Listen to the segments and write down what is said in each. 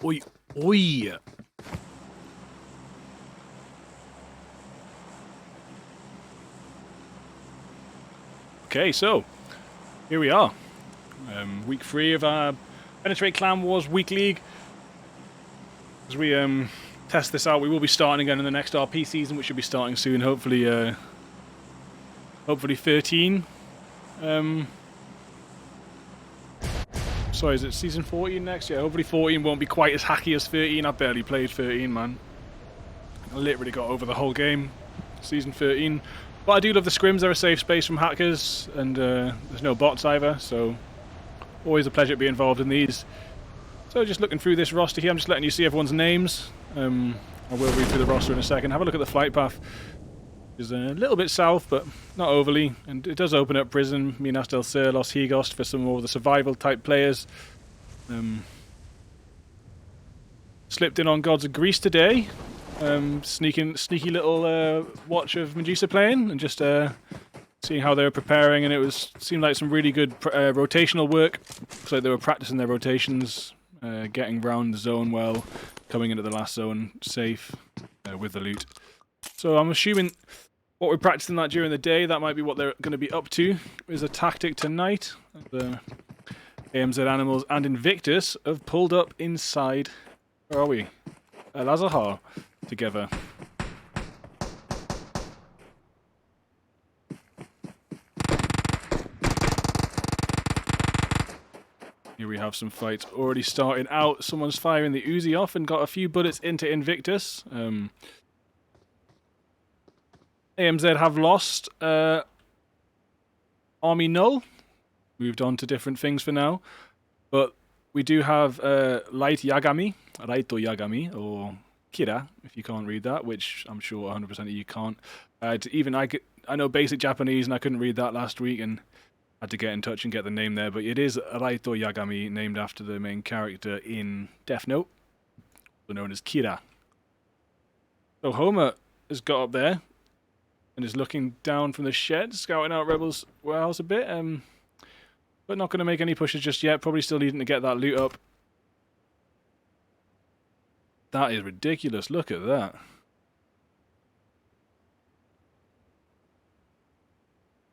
Oi, oi. Okay, so here we are. Week 3 of our Penetrate Clan Wars Week League. As we test this out, we will be starting again in the next RP season, which should be starting soon. Hopefully, hopefully 13. Sorry, is it season 14 next? Yeah, hopefully 14 won't be quite as hacky as 13. I barely played 13, man. I literally got over the whole game, season 13. But I do love the scrims. They're a safe space from hackers, and there's no bots either, so always a pleasure to be involved in these. So just looking through this roster here, I'm just letting you see everyone's names. I will read through the roster in a second. Have a look at the flight path. It's a little bit south, but not overly. And it does open up Prison, Minas del Sur, Los Higos for some more of the survival type players. Slipped in on Gods of Greece today. Sneaky little watch of Medusa playing and just seeing how they were preparing, and it seemed like some really good rotational work. Looks like they were practicing their rotations, getting round the zone well, coming into the last zone safe with the loot. So I'm assuming what we're practicing that during the day, that might be what they're going to be up to, is a tactic tonight. The AMZ Animals and Invictus have pulled up inside, where are we? Lazahar together. Here we have some fights already starting out. Someone's firing the Uzi off and got a few bullets into Invictus. AMZ have lost Army Null. Moved on to different things for now. But we do have Raito Yagami, or Kira, if you can't read that, which I'm sure 100% of you can't. I know basic Japanese, and I couldn't read that last week, and had to get in touch and get the name there. But it is Raito Yagami, named after the main character in Death Note, known as Kira. So Homer has got up there and is looking down from the shed, scouting out Rebels' warehouse a bit, but not going to make any pushes just yet. Probably still needing to get that loot up. That is ridiculous. Look at that.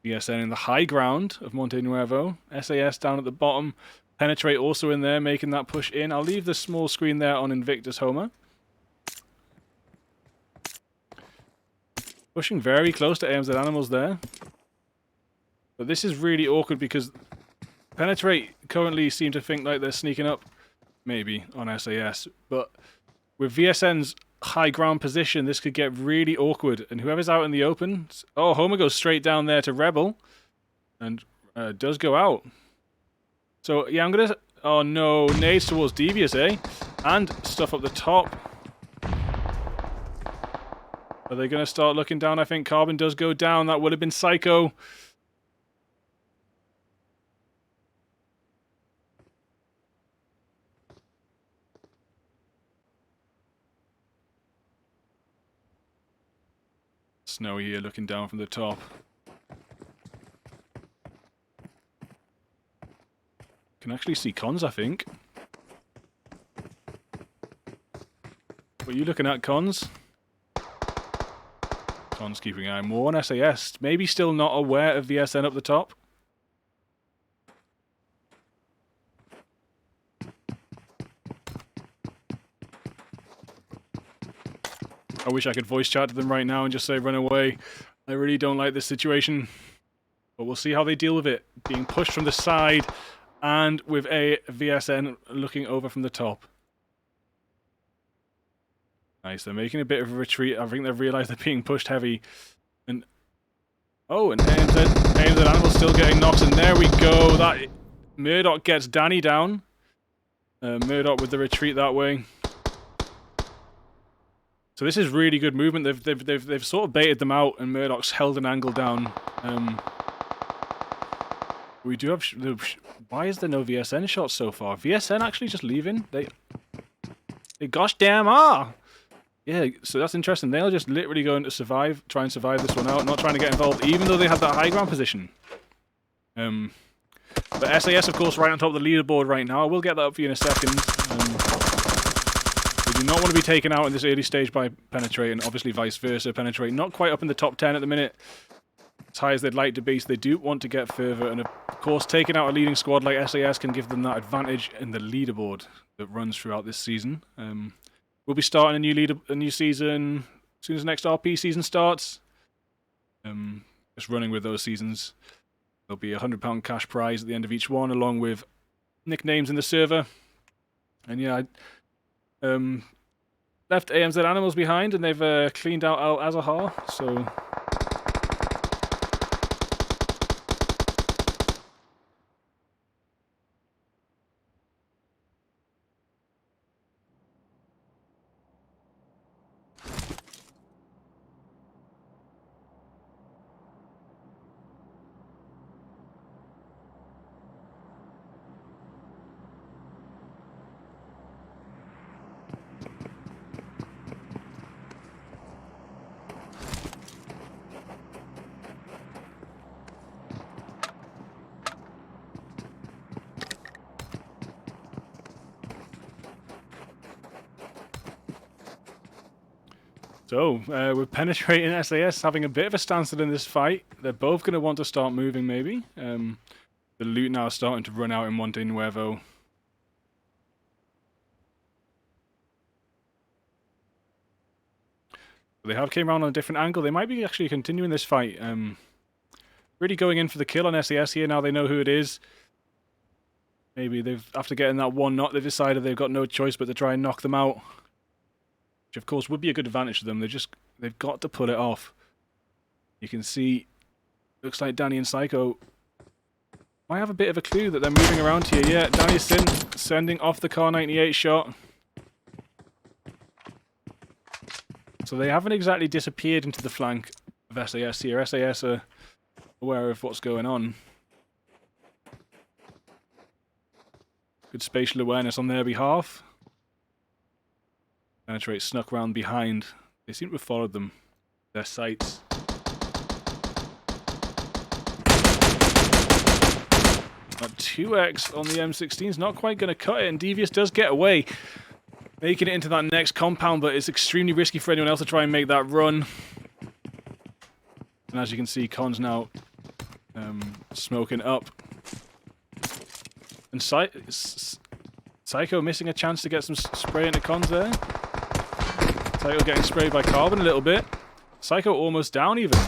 VSN in the high ground of Monte Nuevo. SAS down at the bottom. Penetrate also in there, making that push in. I'll leave the small screen there on Invictus Homer. Pushing very close to AMZ Animals there. But this is really awkward because Penetrate currently seem to think like they're sneaking up, maybe, on SAS. But with VSN's high ground position, this could get really awkward. And whoever's out in the open... Oh, Homer goes straight down there to Rebel. And does go out. So, yeah, I'm going to... Oh, no. Nades towards Devious, eh? And stuff up the top. Are they going to start looking down? I think Carbon does go down. That would have been Psycho. Snowy here looking down from the top. Can actually see Cons, I think. What are you looking at, Cons? Cons keeping an eye more on SAS. Maybe still not aware of VSN up the top. I wish I could voice chat to them right now and just say run away. I really don't like this situation. But we'll see how they deal with it. Being pushed from the side and with a VSN looking over from the top. Nice, they're making a bit of a retreat. I think they've realised they're being pushed heavy. And oh, and AMZ Animals still getting knocks, and there we go. That Murdoch gets Danny down. Murdoch with the retreat that way. So this is really good movement. They've sort of baited them out, and Murdoch's held an angle down. We do have... Why is there no VSN shots so far? VSN actually just leaving? They gosh damn are! Yeah, so that's interesting. They're just literally going to try and survive this one out, not trying to get involved, even though they had that high ground position. But SAS, of course, right on top of the leaderboard right now. I will get that up for you in a second. do not want to be taken out in this early stage by penetrating. Obviously, vice versa. Penetrate not quite up in the top 10 at the minute. As high as they'd like to be, so they do want to get further. And of course, taking out a leading squad like SAS can give them that advantage in the leaderboard that runs throughout this season. We'll be starting a new season as soon as the next RP season starts. Just running with those seasons. There'll be a £100 cash prize at the end of each one, along with nicknames in the server. And yeah, I left AMZ Animals behind, and they've cleaned out Al Azahar, so... So, we're penetrating SAS, having a bit of a standstill in this fight. They're both going to want to start moving, maybe. The loot now is starting to run out in Monte Nuevo. They have came around on a different angle. They might be actually continuing this fight. Really going in for the kill on SAS here. Now they know who it is. Maybe they've, after getting that one knock, they've decided they've got no choice but to try and knock them out. Which of course would be a good advantage to them. They've got to pull it off. You can see, looks like Danny and Psycho might have a bit of a clue that they're moving around here. Yeah, Danny's sending off the Car 98 shot. So they haven't exactly disappeared into the flank of SAS here. SAS are aware of what's going on. Good spatial awareness on their behalf. Penetrate snuck round behind. They seem to have followed them. Their sights. That 2x on the M16 is not quite going to cut it, and Devious does get away. Making it into that next compound, but it's extremely risky for anyone else to try and make that run. And as you can see, Con's now smoking up. And Psycho missing a chance to get some spray into Cons there. Psycho getting sprayed by Carbon a little bit. Psycho almost down even.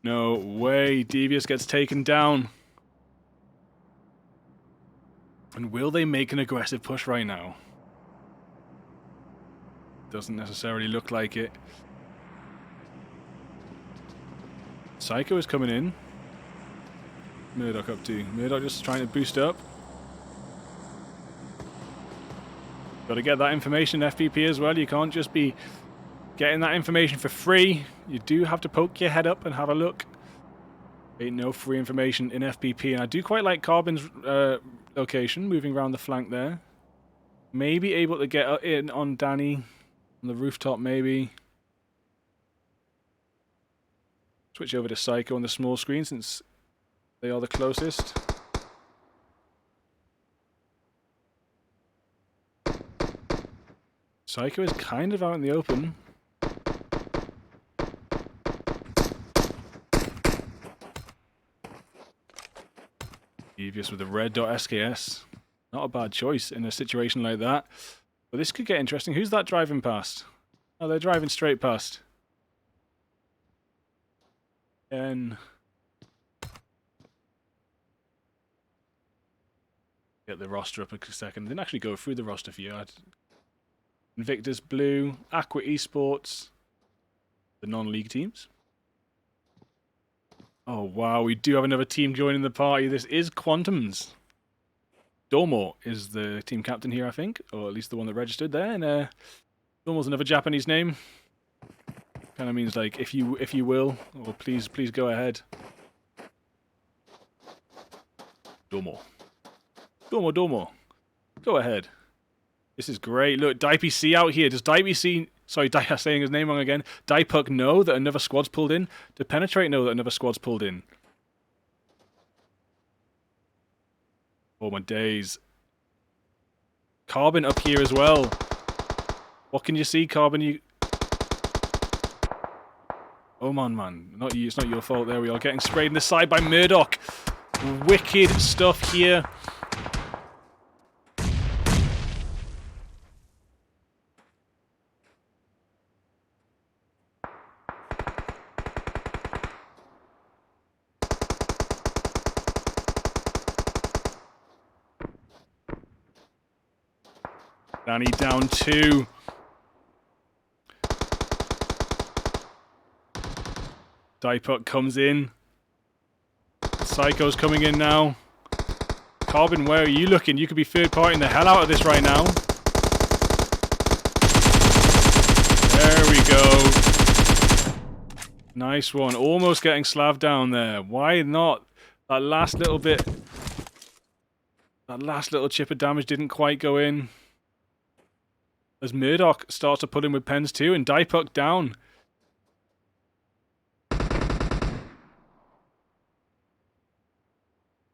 No way, Devious gets taken down. And will they make an aggressive push right now? Doesn't necessarily look like it. Psycho is coming in. Murdoch up to. Murdoch just trying to boost up. Got to get that information FPP as well. You can't just be getting that information for free. You do have to poke your head up and have a look. Ain't no free information in FPP. And I do quite like Carbon's location, moving around the flank there. Maybe able to get in on Danny on the rooftop, maybe. Switch over to Psycho on the small screen since they are the closest. Psycho is kind of out in the open. Devious with the red dot SKS. Not a bad choice in a situation like that. But this could get interesting. Who's that driving past? Oh, they're driving straight past. And get the roster up a second. Didn't actually go through the roster for you. Invictus Blue, Aqua Esports, the non-league teams. Oh wow, we do have another team joining the party. This is Quantum's. Domo is the team captain here, I think, or at least the one that registered there. And Domo's another Japanese name. Kind of means like if you will, or please go ahead. Domo. Domo, Domo. Go ahead. This is great. Look, DPC out here. Does DPC... Sorry, I'm saying his name wrong again. Dipuk know that another squad's pulled in? To Penetrate know that another squad's pulled in? Oh my days. Carbon up here as well. What can you see, Carbon? You... Oh man. Not you. It's not your fault. There we are. Getting sprayed in the side by Murdoch. Wicked stuff here. Danny down 2. Dipuk comes in. Psycho's coming in now. Carbon, where are you looking? You could be third-partying the hell out of this right now. There we go. Nice one. Almost getting Slav down there. Why not? That last little bit... That last little chip of damage didn't quite go in. As Murdoch starts to put in with pens too, and Dipuk down.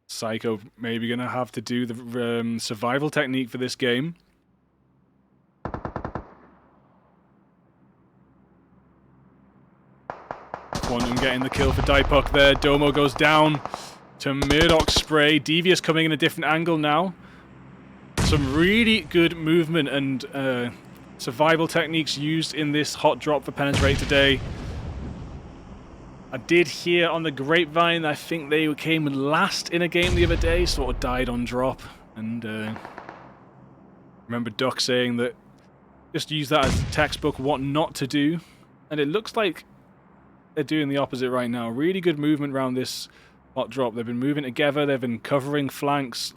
Psycho maybe going to have to do the survival technique for this game. Quantum getting the kill for Dipuk there. Domo goes down to Murdoch's spray. Devious coming in a different angle now. Some really good movement and survival techniques used in this hot drop for Penetrate today. I did hear on the grapevine, I think they came last in a game the other day, sort of died on drop. And remember Duck saying that just use that as textbook what not to do. And it looks like they're doing the opposite right now. Really good movement around this hot drop. They've been moving together, they've been covering flanks,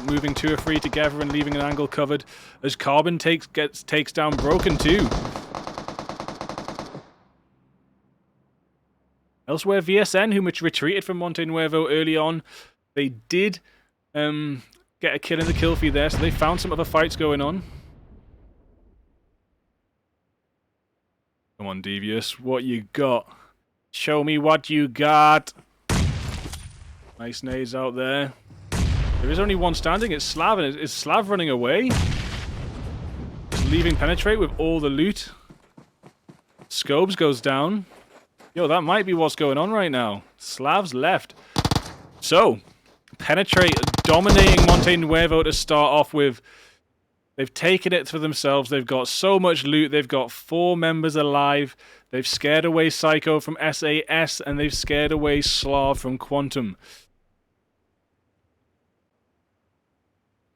moving 2 or 3 together and leaving an angle covered as Carbon takes down Broken too. Elsewhere, VSN, who much retreated from Monte Nuevo early on, they did get a kill in the kill feed there, so they found some other fights going on. Come on, Devious, what you got? Show me what you got. Nice nades out there. There is only one standing, it's Slav, and is Slav running away? Just leaving Penetrate with all the loot. Scobes goes down. Yo, that might be what's going on right now. Slav's left. So, Penetrate dominating Monte Nuevo to start off with. They've taken it for themselves. They've got so much loot. They've got 4 members alive. They've scared away Psycho from SAS, and they've scared away Slav from Quantum.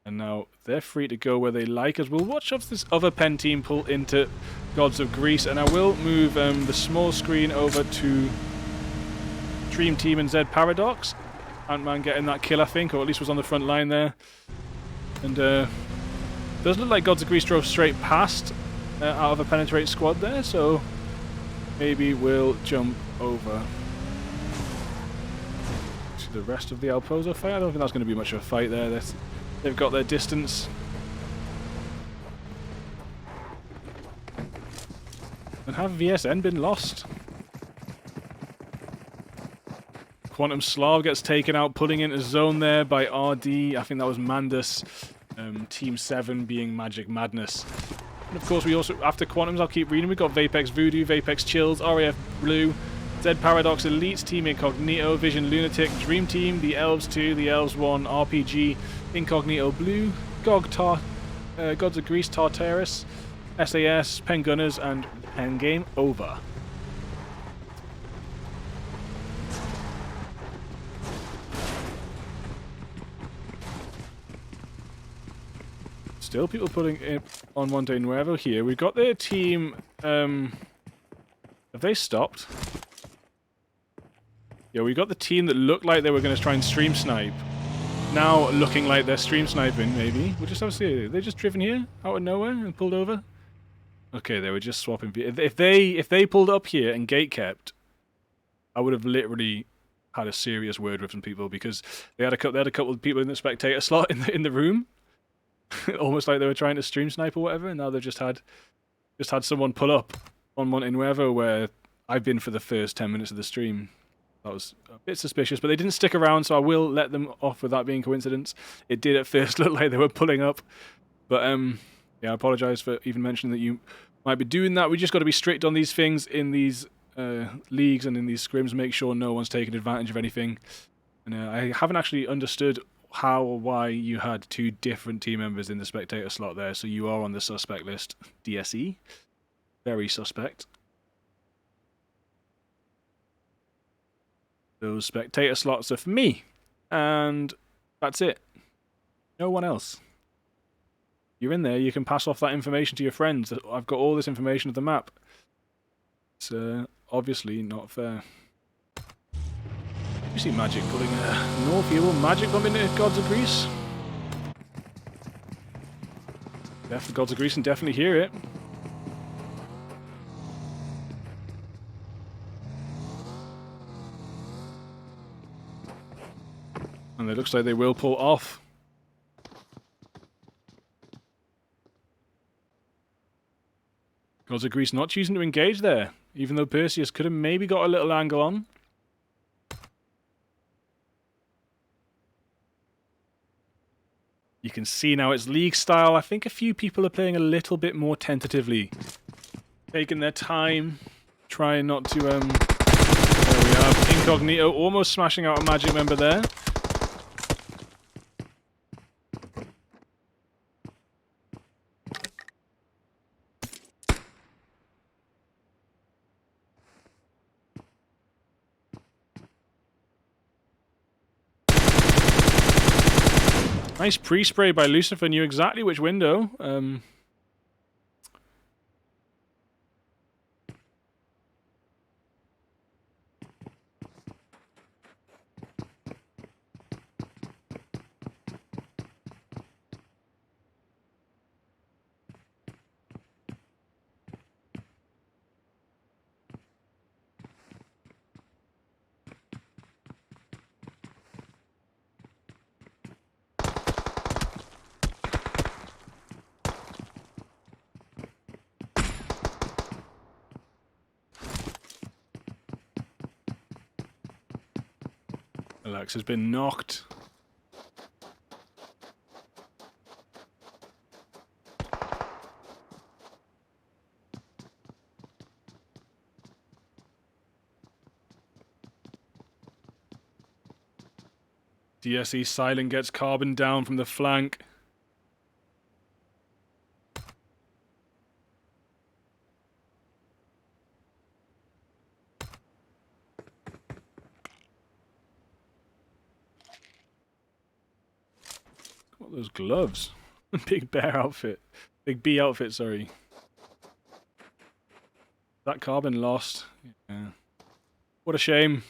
And now they're free to go where they like, as we'll watch this other pen team pull into Gods of Greece. And I will move the small screen over to Dream Team and Z Paradox. Ant-Man getting that kill, I think, or at least was on the front line there. And does look like Gods of Greece drove straight past out of a Penetrate squad there, so maybe we'll jump over to the rest of the El Pozo fight. I don't think that's going to be much of a fight there. They've got their distance. And have VSN been lost? Quantum Slav gets taken out, pulling into zone there by RD. I think that was Mandus. Team 7 being Magic Madness. And of course we also, after Quantums, I'll keep reading. We've got Vapex Voodoo, Vapex Chills, RAF Blue, Z Paradox Elites, Team Incognito, Vision Lunatic, Dream Team, the Elves 2, the Elves 1, RPG, Incognito Blue, Gods of Greece, Tartarus, SAS, Pen Gunners, and Pen Game Over. Still people putting it on Monte Nuevo here. We've got their team... have they stopped? Yeah, we got the team that looked like they were going to try and stream snipe. Now looking like they're stream sniping, maybe. We'll just have to see. They're just driven here, out of nowhere, and pulled over? Okay, they were just swapping... If they pulled up here and gate kept, I would have literally had a serious word with some people, because they had a couple of people in the spectator slot in the room, almost like they were trying to stream snipe or whatever. And now they've just had someone pull up on Monte Nuevo, where I've been for the first 10 minutes of the stream. That was a bit suspicious, but they didn't stick around, so I will let them off with that being coincidence. It did at first look like they were pulling up, but yeah, I apologise for even mentioning that you might be doing that. We just got to be strict on these things in these leagues and in these scrims, make sure no one's taking advantage of anything. And I haven't actually understood how or why you had 2 different team members in the spectator slot there, so you are on the suspect list, DSE. Very suspect. Those spectator slots are for me, and that's it. No one else. You're in there, you can pass off that information to your friends. I've got all this information of the map. It's obviously not fair. You see Magic pulling north here. Will Magic bump into Gods of Greece? Definitely Gods of Greece can definitely hear it. And it looks like they will pull off. Gods of Greece not choosing to engage there, even though Perseus could have maybe got a little angle on. You can see now it's league style. I think a few people are playing a little bit more tentatively. Taking their time, trying not to... There we have Incognito almost smashing out a Magic member there. Nice pre-spray by Lucifer, knew exactly which window. Alex has been knocked. DSE Silent gets Carbon down from the flank. What are those gloves? Big bear outfit. Big B outfit, sorry. That Carbon lost. Yeah. What a shame.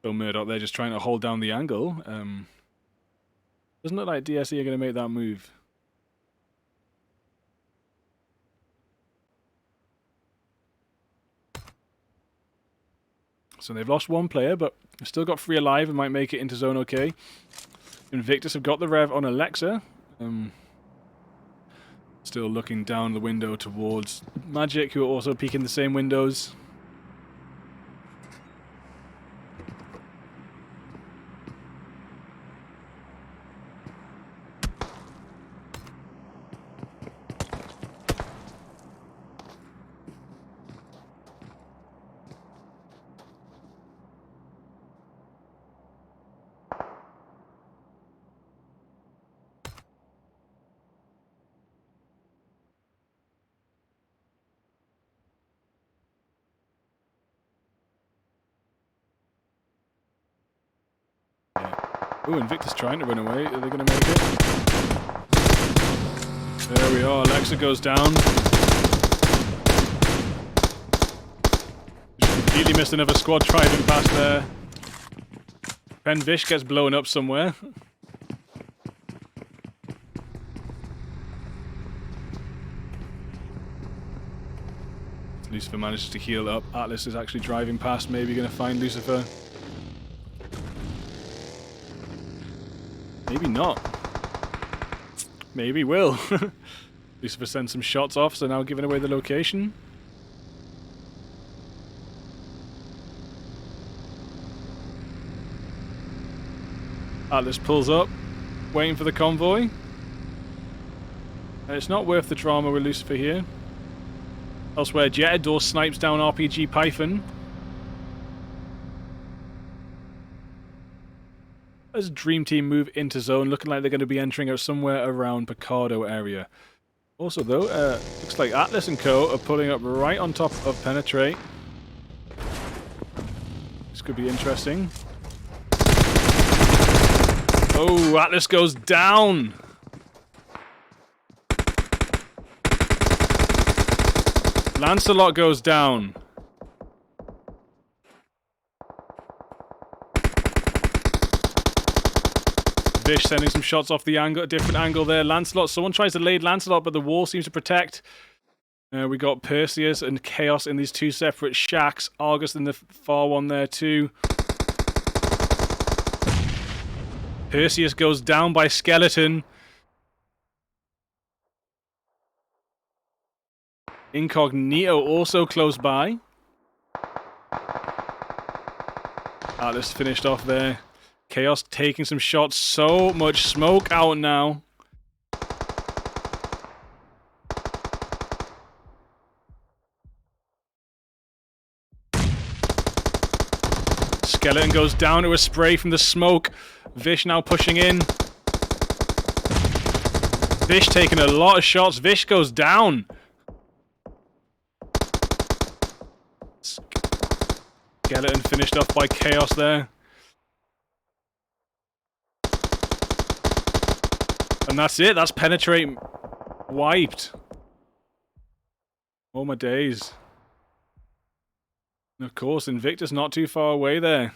Bill Murdoch there just trying to hold down the angle. Doesn't look like DSE are going to make that move. So they've lost one player, but they've still got 3 alive and might make it into zone okay. Invictus have got the rev on Alexa. Still looking down the window towards Magic, who are also peeking the same windows. Oh, Invictus trying to run away. Are they going to make it? There we are. Alexa goes down. Just completely missed another squad driving past there. Penvish gets blown up somewhere. Lucifer manages to heal up. Atlas is actually driving past, maybe going to find Lucifer. Maybe not. Maybe will. Lucifer sends some shots off, so now giving away the location. Atlas pulls up, waiting for the convoy. And it's not worth the drama with Lucifer here. Elsewhere, Jetador snipes down RPG Python. As Dream Team move into zone, looking like they're going to be entering out somewhere around Picardo area. Also, though, looks like Atlas and Co. are pulling up right on top of Penetrate. This could be interesting. Oh, Atlas goes down! Lancelot goes down. Vish sending some shots off the angle, a different angle there. Lancelot, someone tries to lead Lancelot, but the wall seems to protect. We got Perseus and Chaos in these two separate shacks. Argus in the far one there too. Perseus goes down by Skeleton. Incognito also close by. Atlas finished off there. Chaos taking some shots. So much smoke out now. Skeleton goes down to a spray from the smoke. Vish now pushing in. Vish taking a lot of shots. Vish goes down. Skeleton finished off by Chaos there. And that's it. That's Penetrate wiped. Oh my days. And of course, Invictus not too far away there.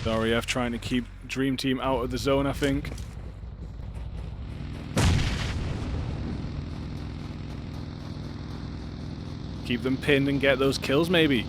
REF trying to keep Dream Team out of the zone, I think. Keep them pinned and get those kills, maybe.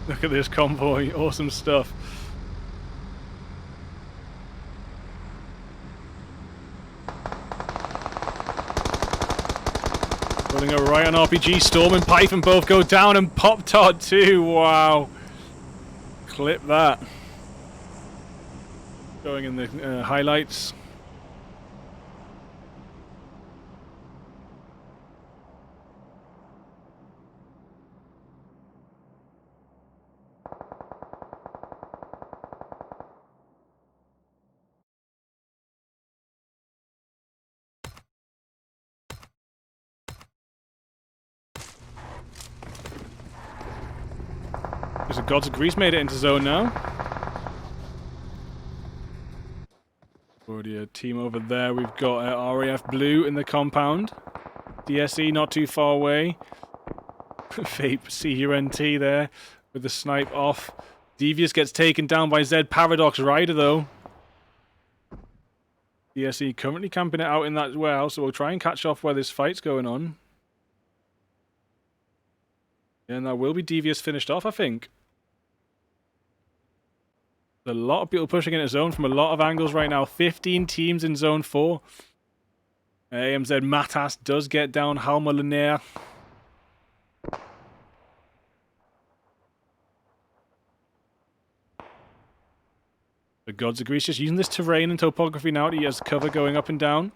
Look at this convoy, awesome stuff. Pulling it right on RPG, Storm and Python both go down, and Pop Tart too, wow. Clip that. Going in the highlights. The Gods of Greece made it into zone now. Already a team over there. We've got RAF Blue in the compound. DSE not too far away. Vape CUNT there with the snipe off. Devious gets taken down by Z Paradox Rider though. DSE currently camping it out in that warehouse, so we'll try and catch off where this fight's going on. And that will be Devious finished off, I think. A lot of people pushing into zone from a lot of angles right now. 15 teams in zone 4. AMZ Matas does get down Halma Lunaire. The Gods of Greece just using this terrain and topography now to use cover going up and down.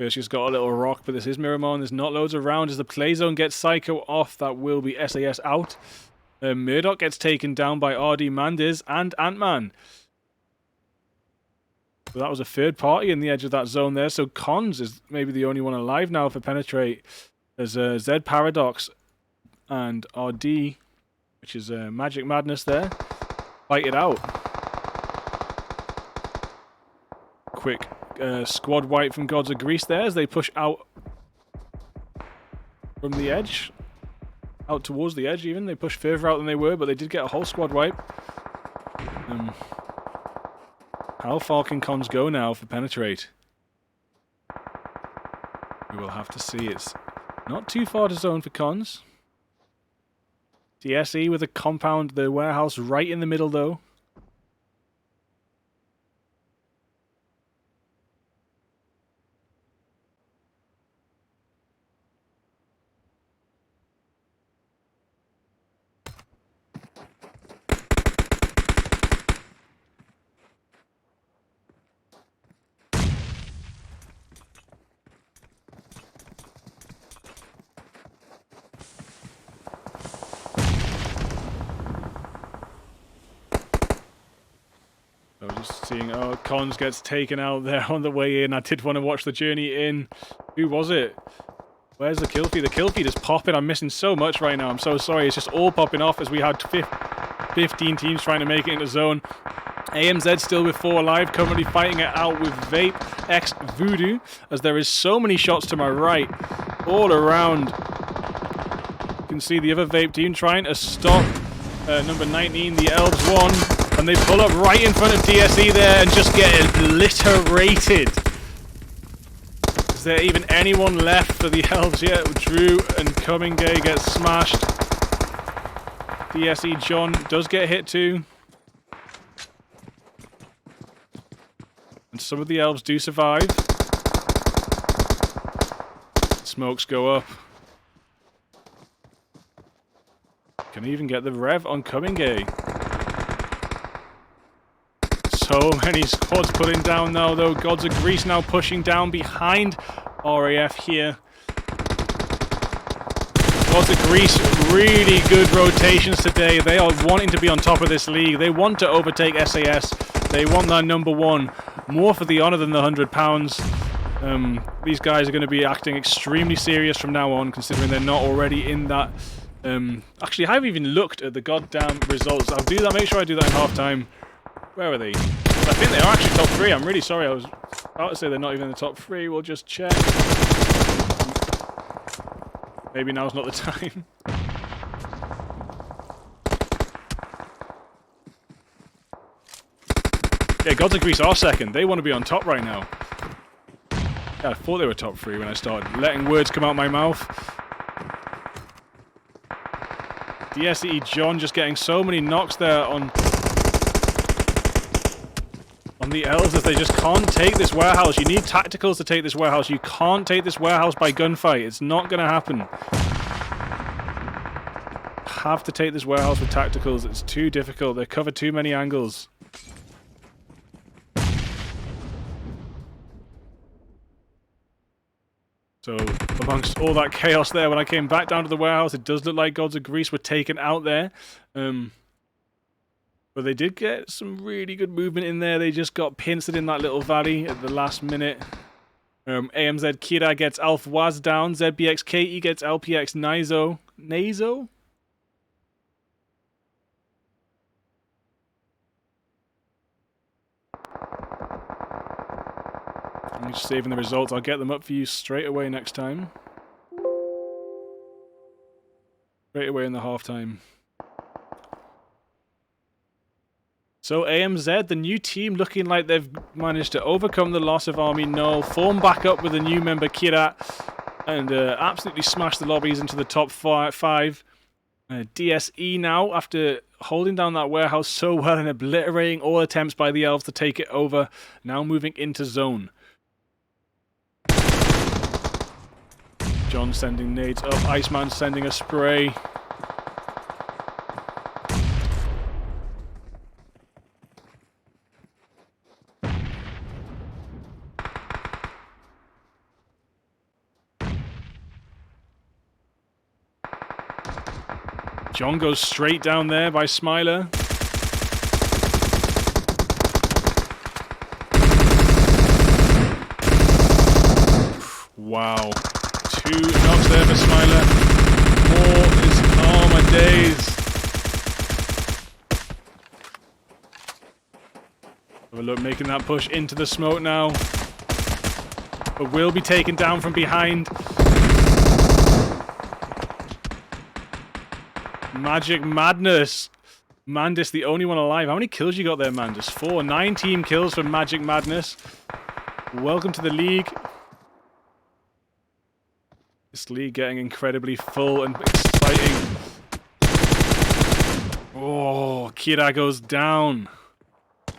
She's got a little rock, but this is Miramar and there's not loads around. As the play zone gets Psycho off, that will be SAS out. Murdoch gets taken down by RD Mandiz and Ant-Man. So that was a third party in the edge of that zone there. So Cons is maybe the only one alive now for Penetrate. There's Z Paradox and RD, which is Magic Madness there. Fight it out. Quick squad wipe from Gods of Greece there as they push out from the edge. Out towards the edge even. They push further out than they were, but they did get a whole squad wipe. How far can Cons go now for Penetrate? We will have to see. It's not too far to zone for Cons. DSE with a compound, the warehouse right in the middle though. So just seeing, oh, Cons gets taken out there on the way in. I did want to watch the journey in. Who was it? Where's the kill feed? The kill feed is popping. I'm missing so much right now. I'm so sorry. It's just all popping off as we had 15 teams trying to make it into zone. AMZ still with 4 alive, currently fighting it out with Vape X Voodoo, as there is so many shots to my right, all around. You can see the other Vape team trying to stop number 19, the Elves 1. And they pull up right in front of DSE there and just get obliterated. Is there even anyone left for the Elves yet? Drew and Cummingay get smashed. DSE John does get hit too. And some of the Elves do survive. Smokes go up. Can even get the rev on Cummingay. So many squads putting down now, though. Gods of Greece now pushing down behind RAF here. Gods of Greece, really good rotations today. They are wanting to be on top of this league. They want to overtake SAS. They want that number 1. More for the honor than the £100. These guys are going to be acting extremely serious from now on, considering they're not already in that. Actually, I haven't even looked at the goddamn results. I'll do that. Make sure I do that in halftime. Where are they? I think they are actually top 3. I'm really sorry. I was about to say they're not even in the top 3. We'll just check. Maybe now's not the time. Yeah, Gods of Greece are second. They want to be on top right now. Yeah, I thought they were top 3 when I started letting words come out my mouth. DSE John just getting so many knocks there on the Elves as they just can't take this warehouse. You need tacticals to take this warehouse. You can't take this warehouse by gunfight. It's not going to happen. Have to take this warehouse with tacticals. It's too difficult. They cover too many angles. So, amongst all that chaos there, when I came back down to the warehouse, it does look like Gods of Greece were taken out there. But they did get some really good movement in there. They just got pincered in that little valley at the last minute. AMZ Kira gets Alf Waz down. ZBX Katie gets LPX Nizo. Nazo? I'm just saving the results. I'll get them up for you straight away next time. Straight away in the halftime. So AMZ, the new team, looking like they've managed to overcome the loss of Army Null, form back up with a new member Kirat, and absolutely smash the lobbies into the top 5. DSE now, after holding down that warehouse so well and obliterating all attempts by the Elves to take it over, now moving into zone. John sending nades up, Iceman sending a spray. John goes straight down there by Smiler. wow. 2 knocks there for Smiler. 4 is... Oh, my days. Have a look, making that push into the smoke now. But will be taken down from behind. Magic Madness. Mandis, the only one alive. How many kills you got there, Mandis? 4. 19 kills for Magic Madness. Welcome to the league. This league getting incredibly full and exciting. Oh, Kira goes down.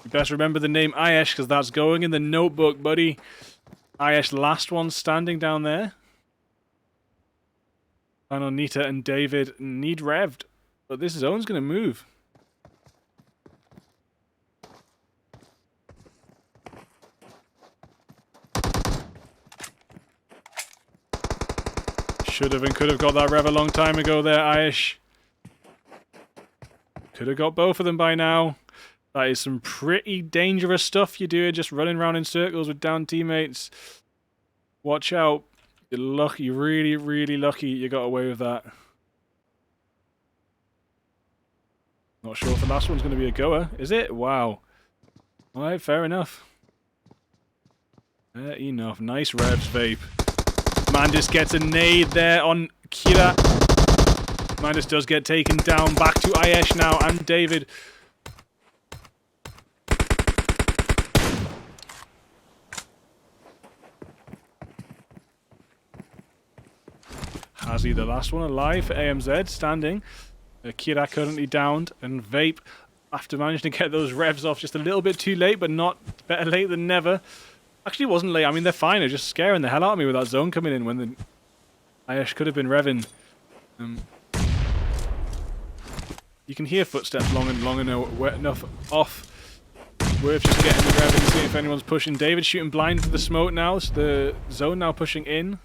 You best remember the name Ayesh, because that's going in the notebook, buddy. Ayesh, last one standing down there. Anonita and David need revved, but this zone's going to move. Should have and could have got that rev a long time ago there, Ayesh. Could have got both of them by now. That is some pretty dangerous stuff you're doing, just running around in circles with down teammates. Watch out. You're lucky, you're really, really lucky you got away with that. Not sure if the last one's going to be a goer, is it? Wow. Alright, fair enough. Fair enough. Nice revs, Vape. Mandis gets a nade there on Kira. Mandis does get taken down. Back to Ayesh now and David. Hazy, the last one alive for AMZ, standing. Kira currently downed, and Vape, after managing to get those revs off just a little bit too late, but not better late than never. Actually, it wasn't late. I mean, they're fine. They're just scaring the hell out of me with that zone coming in when the Ayesh could have been revving. You can hear footsteps long enough off. Worth just getting the rev and seeing if anyone's pushing. David shooting blind to the smoke now. So the zone now pushing in.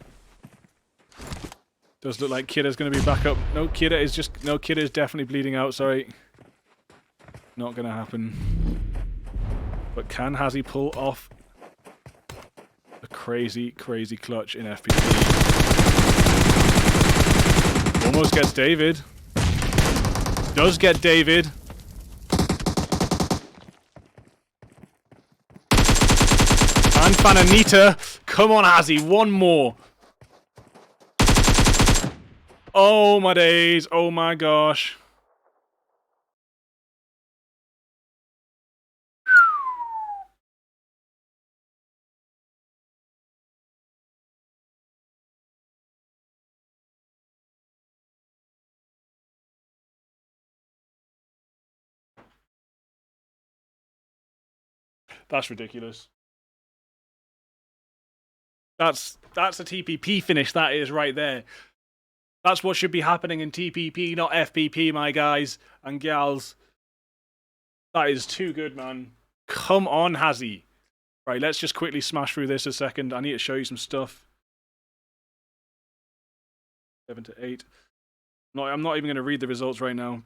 Does look like Kira's going to be back up. No, Kira is definitely bleeding out. Sorry. Not going to happen. But can Hazy pull off a crazy, crazy clutch in FPP? Almost gets David. Does get David. And Fananita. Come on, Hazy. One more. Oh my days. Oh my gosh. That's ridiculous. That's a TPP finish, that is right there. That's what should be happening in TPP, not FPP, my guys and gals. That is too good, man. Come on, Hazy. Right, let's just quickly smash through this a second. I need to show you some stuff. 7 to 8. No, I'm not even going to read the results right now.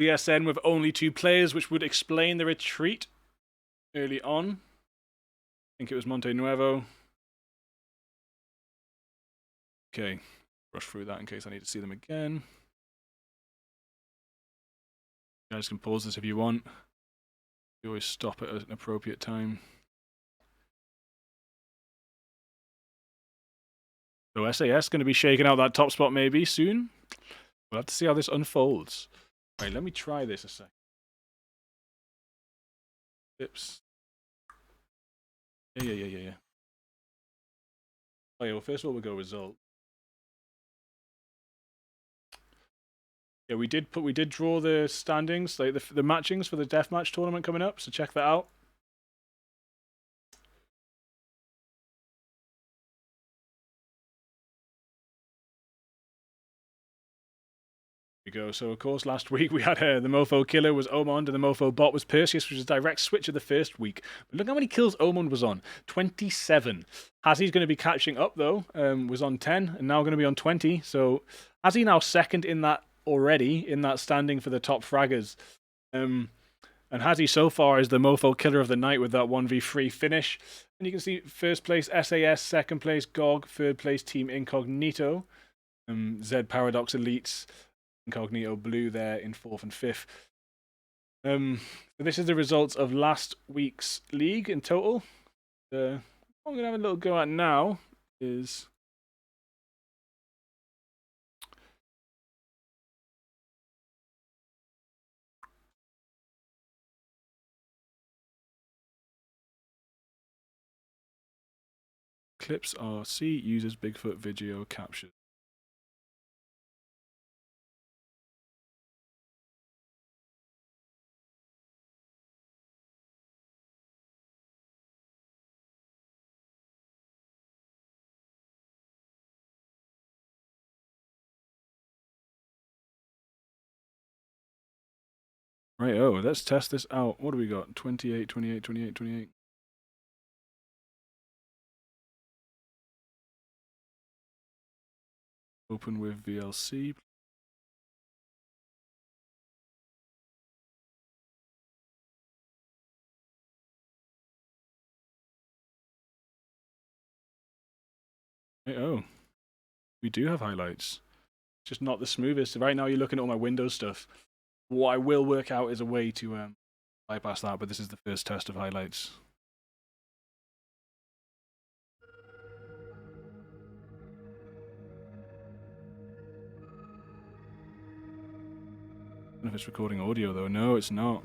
BSN with only 2 players, which would explain the retreat early on. I think it was Monte Nuevo. Okay, rush through that in case I need to see them again. You guys can pause this if you want. You always stop at an appropriate time. So SAS going to be shaking out that top spot maybe soon. We'll have to see how this unfolds. Right, let me try this a sec. Tips. Yeah. Oh yeah, well first of all we'll go result. Yeah, we did draw the standings, like the matchings for the deathmatch tournament coming up, so check that out. Go. So of course last week we had the Mofo killer was Omond and the Mofo bot was Perseus, which was a direct switch of the first week. But look how many kills Omond was on. 27. Hazy's going to be catching up though. Was on 10 and now going to be on 20. So Hazy now second in that already, in that standing for the top fraggers. And Hattie so far is the mofo killer of the night with that 1v3 finish. And you can see first place SAS, second place GOG, third place Team Incognito. Z Paradox Elites, Incognito Blue there in fourth and fifth. So this is the results of last week's league in total. What I'm going to have a little go at now is... Clips RC uses Bigfoot video capture. Right, let's test this out. What do we got? 28, 28, 28, 28. Open with VLC. Right, we do have highlights. Just not the smoothest. Right now you're looking at all my Windows stuff. What I will work out is a way to bypass that, but this is the first test of highlights. I don't know if it's recording audio though. No, it's not.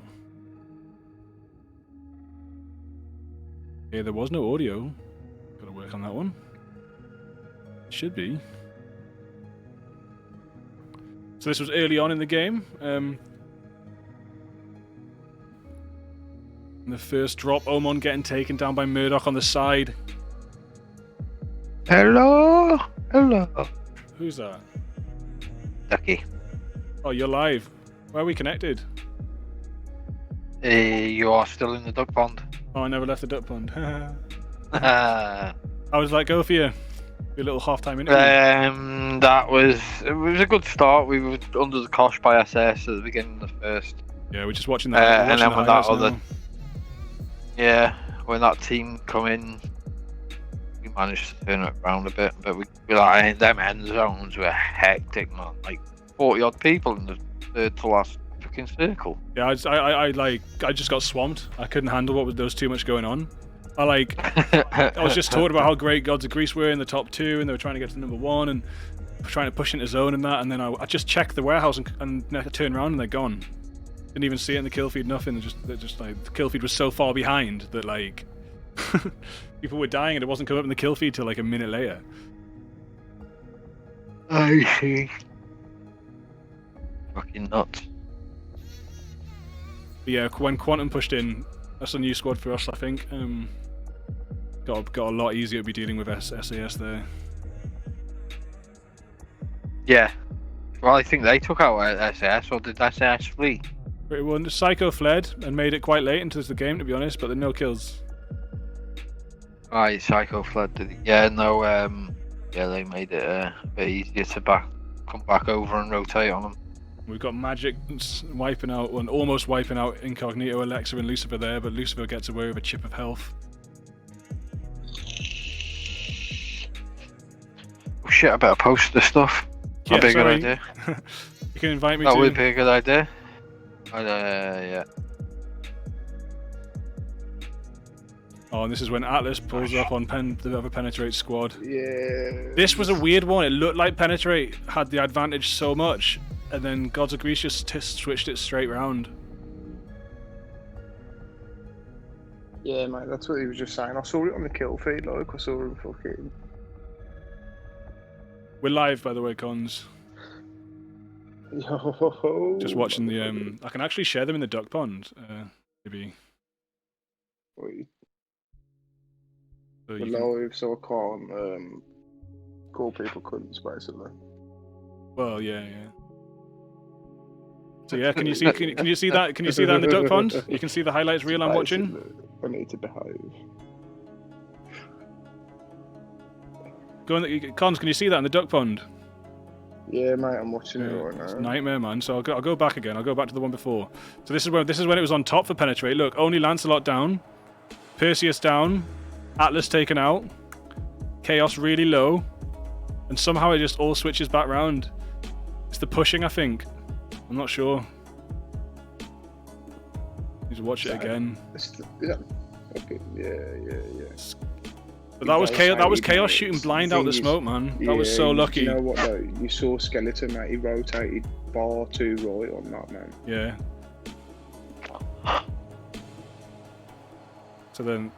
Okay, there was no audio. Gotta work on that one. It should be. So this was early on in the game. The first drop, Omon getting taken down by Murdoch on the side. Hello? Hello. Who's that? Ducky. Oh, you're live. Where are we connected? You are still in the duck pond. Oh, I never left the duck pond. How does that go for you? Your little half-time interview? it was a good start. We were under the cosh by SS at the beginning of the first. Yeah, we're just watching that. And then when that other... now. Yeah, when that team come in, we managed to turn it around a bit. But we like, them end zones were hectic, man. Like 40-odd people in the third to last fucking circle. Yeah, I just got swamped. I couldn't handle there was too much going on. I was just talking about how great Gods of Greece were in the top 2, and they were trying to get to number 1 and trying to push into zone and that. And then I just checked the warehouse and turned around and they're gone. Didn't even see it in the kill feed. Nothing. They're just like the kill feed was so far behind that like people were dying and it wasn't coming up in the kill feed till like a minute later. I see. Fucking nuts. But yeah, when Quantum pushed in, that's a new squad for us, I think. Got a lot easier to be dealing with SAS there. Yeah. Well, I think they took out SAS, or did SAS flee? Well, Psycho fled and made it quite late into the game, to be honest, but there are no kills. Right, Psycho fled, did he? Yeah, no, yeah, they made it a bit easier to come back over and rotate on them. We've got Magic wiping out, and almost wiping out Incognito, Alexa, and Lucifer there, but Lucifer gets away with a chip of health. Oh shit, I better post this stuff. Yeah, That'd be a good idea. You can invite me that to... That would be a good idea. Yeah. Oh, and this is when Atlas pulls up on the other Penetrate squad. Yeah. This was a weird one. It looked like Penetrate had the advantage so much, and then Gods of Greece just switched it straight round. Yeah, mate, that's what he was just saying. I saw it on the kill feed, like, I saw him fucking... We're live, by the way, Cons. Yo. Just watching the... I can actually share them in the duck pond, maybe. Wait. So We're live, so I can't call people cunts, basically. Well, yeah. So yeah, can you see that? Can you see that in the duck pond? You can see the highlights reel I'm watching. I need to behave. Go on, Cons. Can you see that in the duck pond? Yeah, mate, I'm watching it Yeah, right it's a now. nightmare, man. So I'll go back again. I'll go back to the one before. So this is when it was on top for penetrate. Look, only Lancelot down, Perseus down, Atlas taken out, Chaos really low, and somehow it just all switches back round. It's the pushing, I think. I'm not sure. Need to watch it again. Okay, yeah. But that was chaos. That was chaos shooting blind out the smoke, man. That was so lucky. You know what though? You saw Skeleton, mate. He rotated bar too right on that, man. Yeah. So then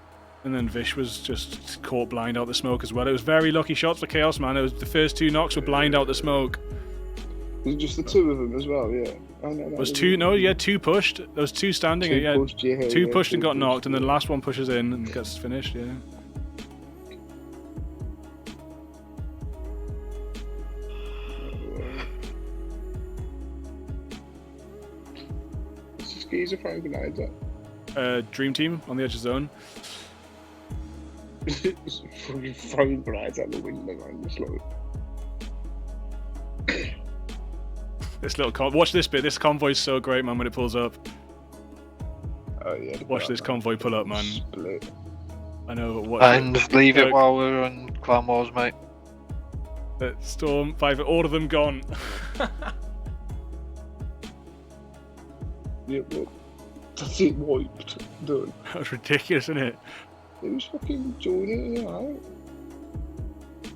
Vish was just caught blind out the smoke as well. It was very lucky shots for Chaos, man. It was the first 2 knocks were blind out the smoke. Was it just the 2 of them as well? Yeah. Oh, no, Was 2? No, yeah, 2 pushed. There was 2 standing. 2 yeah, pushed, yeah, 2 yeah, pushed 2 and got pushed, knocked, and then the yeah. last one pushes in and gets finished. Yeah. Skis are throwing grenades at. Dream Team on the edge of zone. Fucking throwing grenades out the window, man. Just like. This little watch this bit. This convoy's so great, man. When it pulls up. Oh yeah. Watch this convoy pull up, man. Split. I know, but watch And just leave it Look. while we're on Clan Wars, mate. Storm 5, all of them gone. Yeah, look. That's it, wiped. Done. That was ridiculous, isn't it? It was fucking joining it out.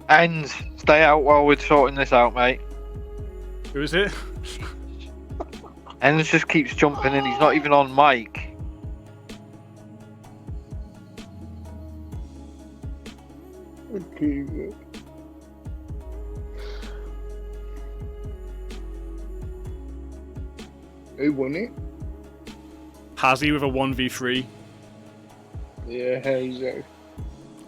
And stay out while we're sorting this out, mate. Who is it? Ends just keeps jumping in. He's not even on mic. Okay, yeah. Who won it? Hazzy with a 1v3. Yeah, Hazo.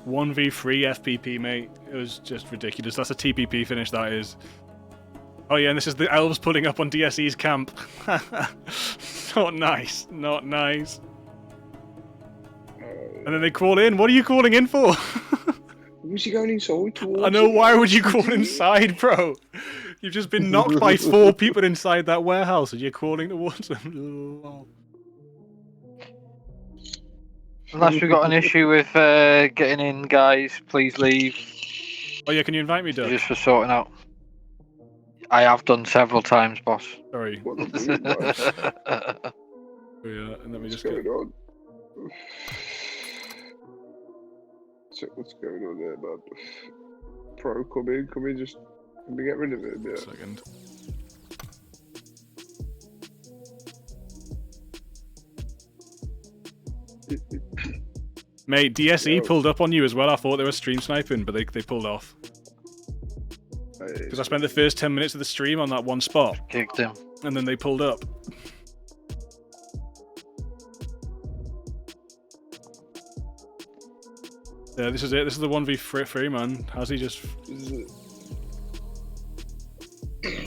1v3 FPP, mate. It was just ridiculous. That's a TPP finish, that is. Oh yeah, and this is the elves pulling up on DSE's camp. Not nice. Not nice. And then they crawl in. What are you crawling in for? Was he going inside towards I know, it? why would you crawl inside, bro? You've just been knocked by 4 people inside that warehouse and you're crawling towards them. Unless we've got an issue with getting in, guys, please leave. Oh yeah, can you invite me, Doug? Just for sorting out. I have done several times, boss. Sorry. What the fuck, man? Oh, yeah, and let me What's just going get... on? Check what's going on there, man. Pro, come in, just can we get rid of it a bit? Second. Mate, DSE Yo. pulled up on you as well. I thought they were stream sniping, but they pulled off. Because I spent the first 10 minutes of the stream on that one spot, Kicked him. and then they pulled up. Yeah, this is it. This is the 1v3, man. How's he just...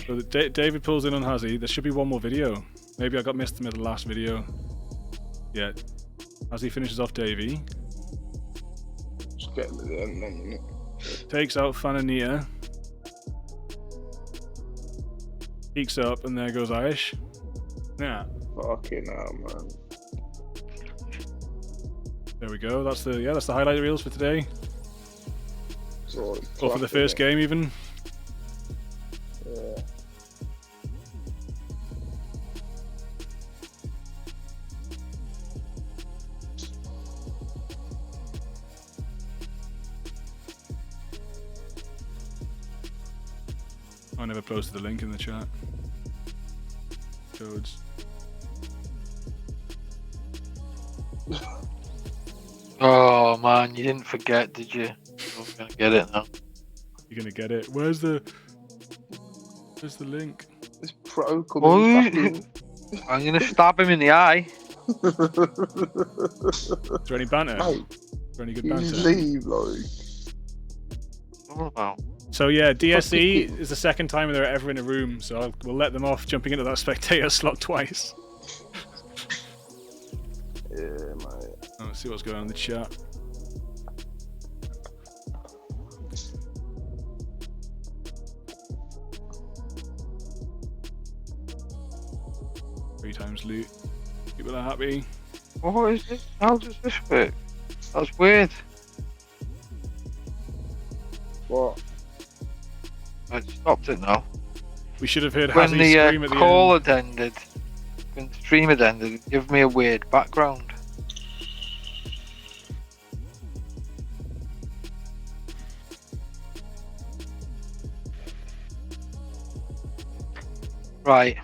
So David pulls in on Hazzy. There should be one more video. Maybe I got missed in the last video. Yeah. Hazzy finishes off Davey. Just get him at the end, then, Takes out Fanania. Peeks up, and there goes Irish. Yeah. Fucking hell, man. There we go. That's the highlight reels for today. So, Or for the first game, even. Yeah. I never posted the link in the chat. Codes. Oh man, you didn't forget, did you? I'm gonna get it now. You're gonna get it. Where's the link? This pro coming back in. I'm gonna stab him in the eye. Is there any banter? Mate, Is there any good you banter? just leave, like. What about? So yeah, DSE is the second time they're ever in a room, so we'll let them off jumping into that spectator slot twice. Yeah, mate. Let's see what's going on in the chat. 3 times loot. People are happy. What is this? How does this work? That's weird. What? I stopped it now. We should have heard When Hazzy the scream at the call end. had ended, when the stream had ended, it gave me a weird background. Right.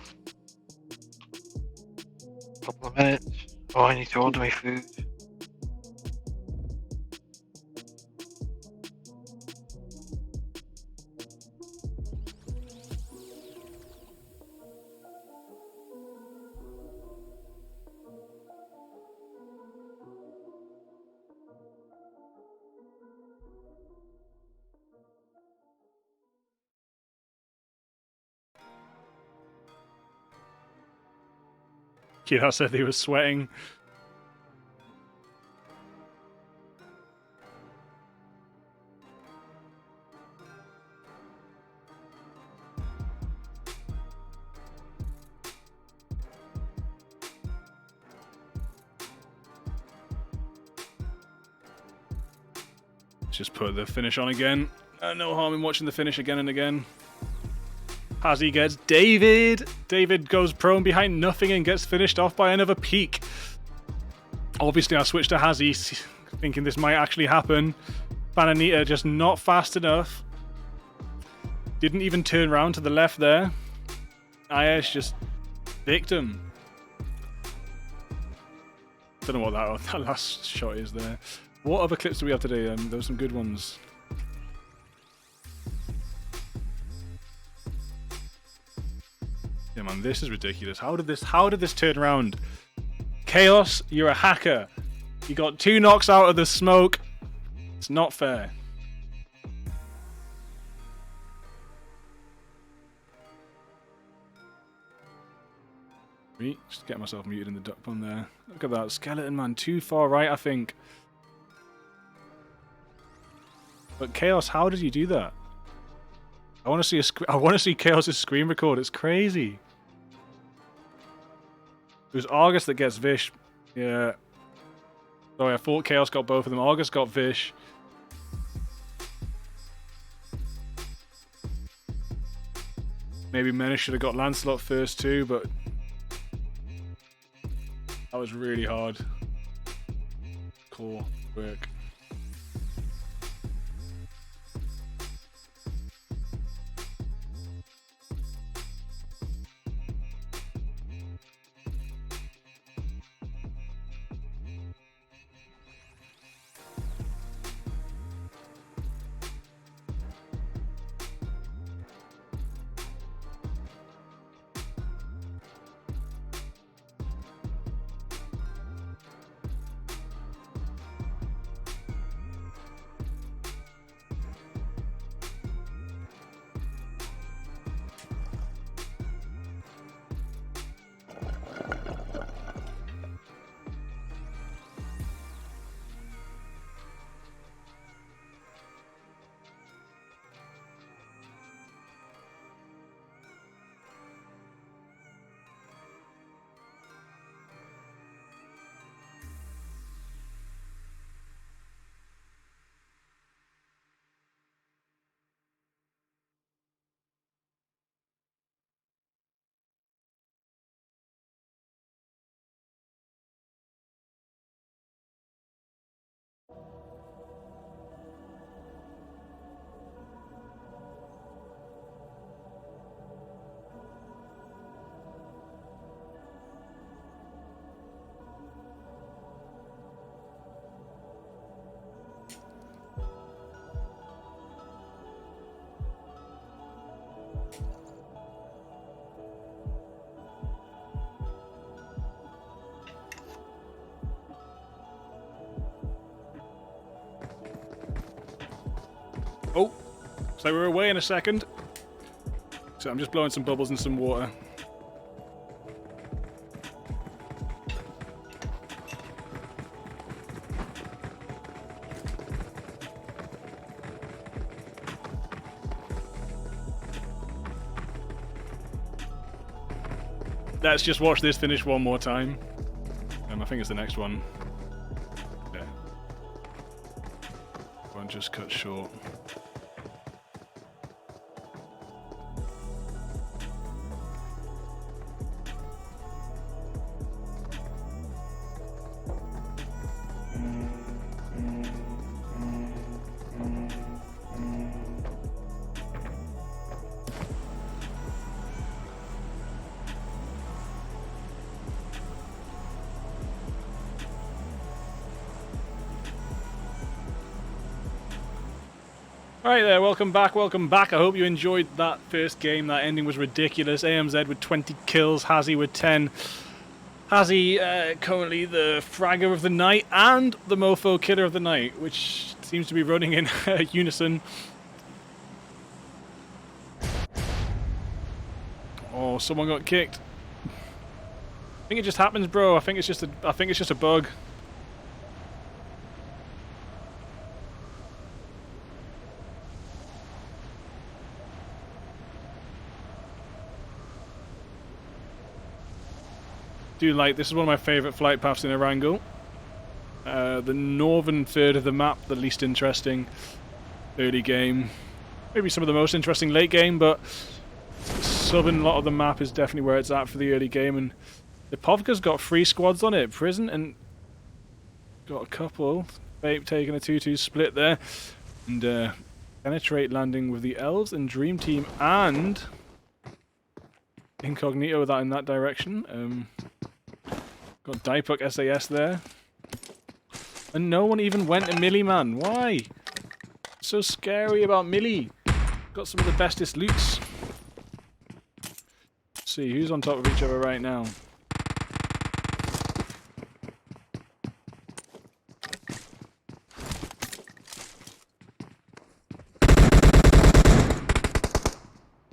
Couple of minutes. Oh, I need to order my food. Kira said he was sweating. Let's just put the finish on again. No harm in watching the finish again and again. Hazzy gets David. David goes prone behind nothing and gets finished off by another peak. Obviously, I switched to Hazzy, thinking this might actually happen. Bananita just not fast enough. Didn't even turn around to the left there. Ayash just victim. Don't know what that last shot is there. What other clips do we have today? There were some good ones. Yeah, man, this is ridiculous. How did this turn around? Chaos, you're a hacker. You got 2 knocks out of the smoke. It's not fair. Just get myself muted in the duck pond there. Look at that skeleton, man. Too far right, I think. But Chaos, how did you do that? I want to see Chaos's screen record. It's crazy. It was Argus that gets Vish. Yeah. Sorry, I thought Chaos got both of them. Argus got Vish. Maybe Menace should have got Lancelot first too, but that was really hard. Cool work. Oh, so we're away in a second. So I'm just blowing some bubbles in some water. Let's just watch this finish one more time. I think it's the next one. Yeah. One just cut short. Alright there, welcome back, welcome back. I hope you enjoyed that first game. That ending was ridiculous. AMZ with 20 kills, Hazzy with 10. Hazzy currently the fragger of the night and the mofo killer of the night, which seems to be running in unison. Oh, someone got kicked. I think it just happens, bro. I think it's just a bug. This is one of my favourite flight paths in Erangel. The northern third of the map, the least interesting early game. Maybe some of the most interesting late game, but the southern lot of the map is definitely where it's at for the early game. And the Povka's got 3 squads on it. Prison and got a couple. Vape taking a 2-2 split there. And Penetrate landing with the Elves and Dream Team and Incognito in that direction. Got Daipuk SAS there. And no one even went to Millie, man. Why? So scary about Millie. Got some of the bestest loots. Let's see, who's on top of each other right now?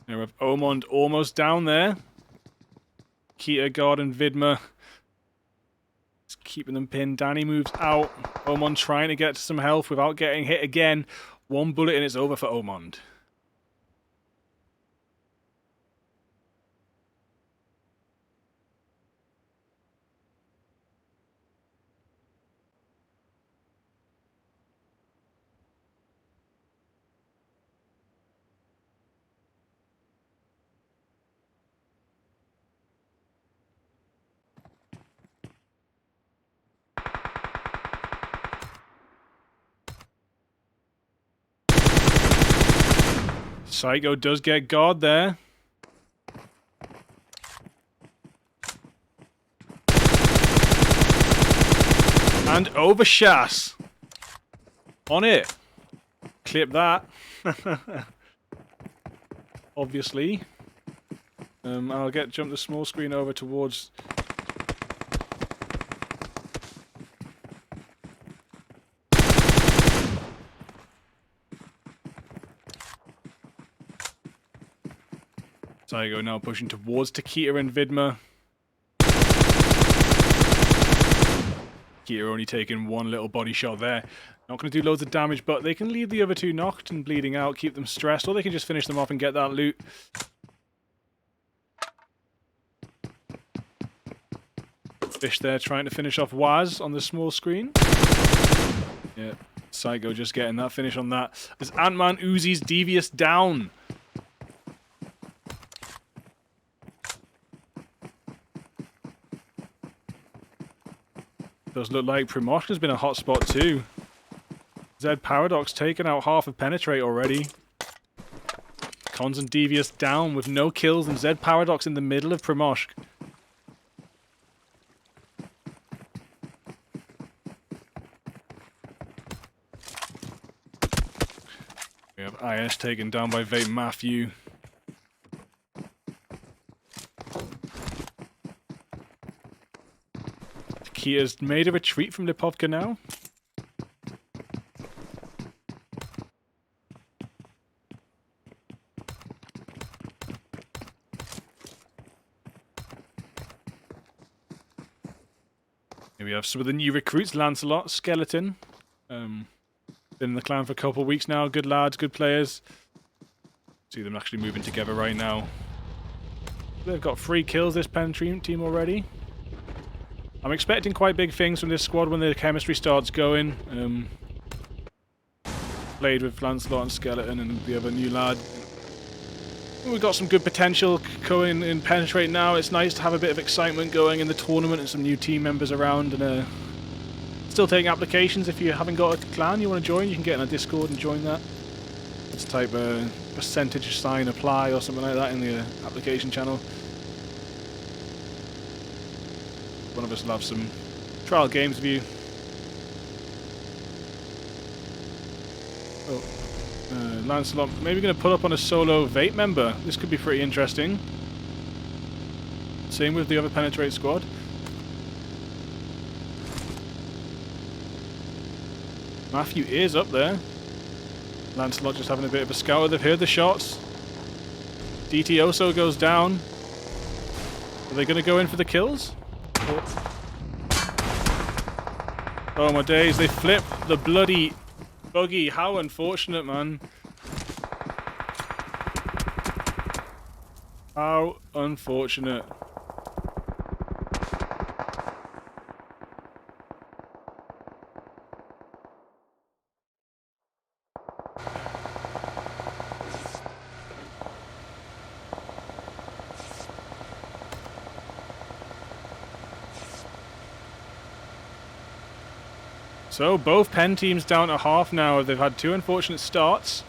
Now we have Omond almost down there. Keita, God, and Vidma keeping them pinned. Danny moves out. Omond trying to get to some health without getting hit again. One bullet and it's over for Omond. Psycho does get God there. And overshot. On it. Clip that. Obviously. I'll jump the small screen over towards... Saigo now pushing towards Takita and Vidma. Takita only taking one little body shot there. Not going to do loads of damage, but they can leave the other two knocked and bleeding out, keep them stressed, or they can just finish them off and get that loot. Fish there trying to finish off Waz on the small screen. Yeah, Saigo just getting that finish on that. As Ant-Man Uzi's Devious down. Does look like Primoshka's been a hot spot too. Zed Paradox taking out half of Penetrate already. Cons and Devious down with no kills and Zed Paradox in the middle of Primoshk. We have IS taken down by Vape Matthew. Kia's made a retreat from Lipovka now. Here we have some of the new recruits, Lancelot, Skeleton. Been in the clan for a couple of weeks now. Good lads, good players. See them actually moving together right now. They've got 3 kills, this pen team already. I'm expecting quite big things from this squad when the chemistry starts going. Played with Lancelot and Skeleton and the other new lad. We've got some good potential going in Penetrate now. It's nice to have a bit of excitement going in the tournament and some new team members around. And still taking applications. If you haven't got a clan you want to join, you can get in a Discord and join that. Just type percentage sign apply or something like that in the application channel. One of us will have some trial games with you. Oh. Lancelot, maybe going to pull up on a solo Vape member. This could be pretty interesting. Same with the other Penetrate squad. Matthew is up there. Lancelot just having a bit of a scour. They've heard the shots. DT Oso goes down. Are they going to go in for the kills? Oh my days, they flip the bloody buggy. How unfortunate, man. How unfortunate. So both pen teams down to half now. They've had 2 unfortunate starts.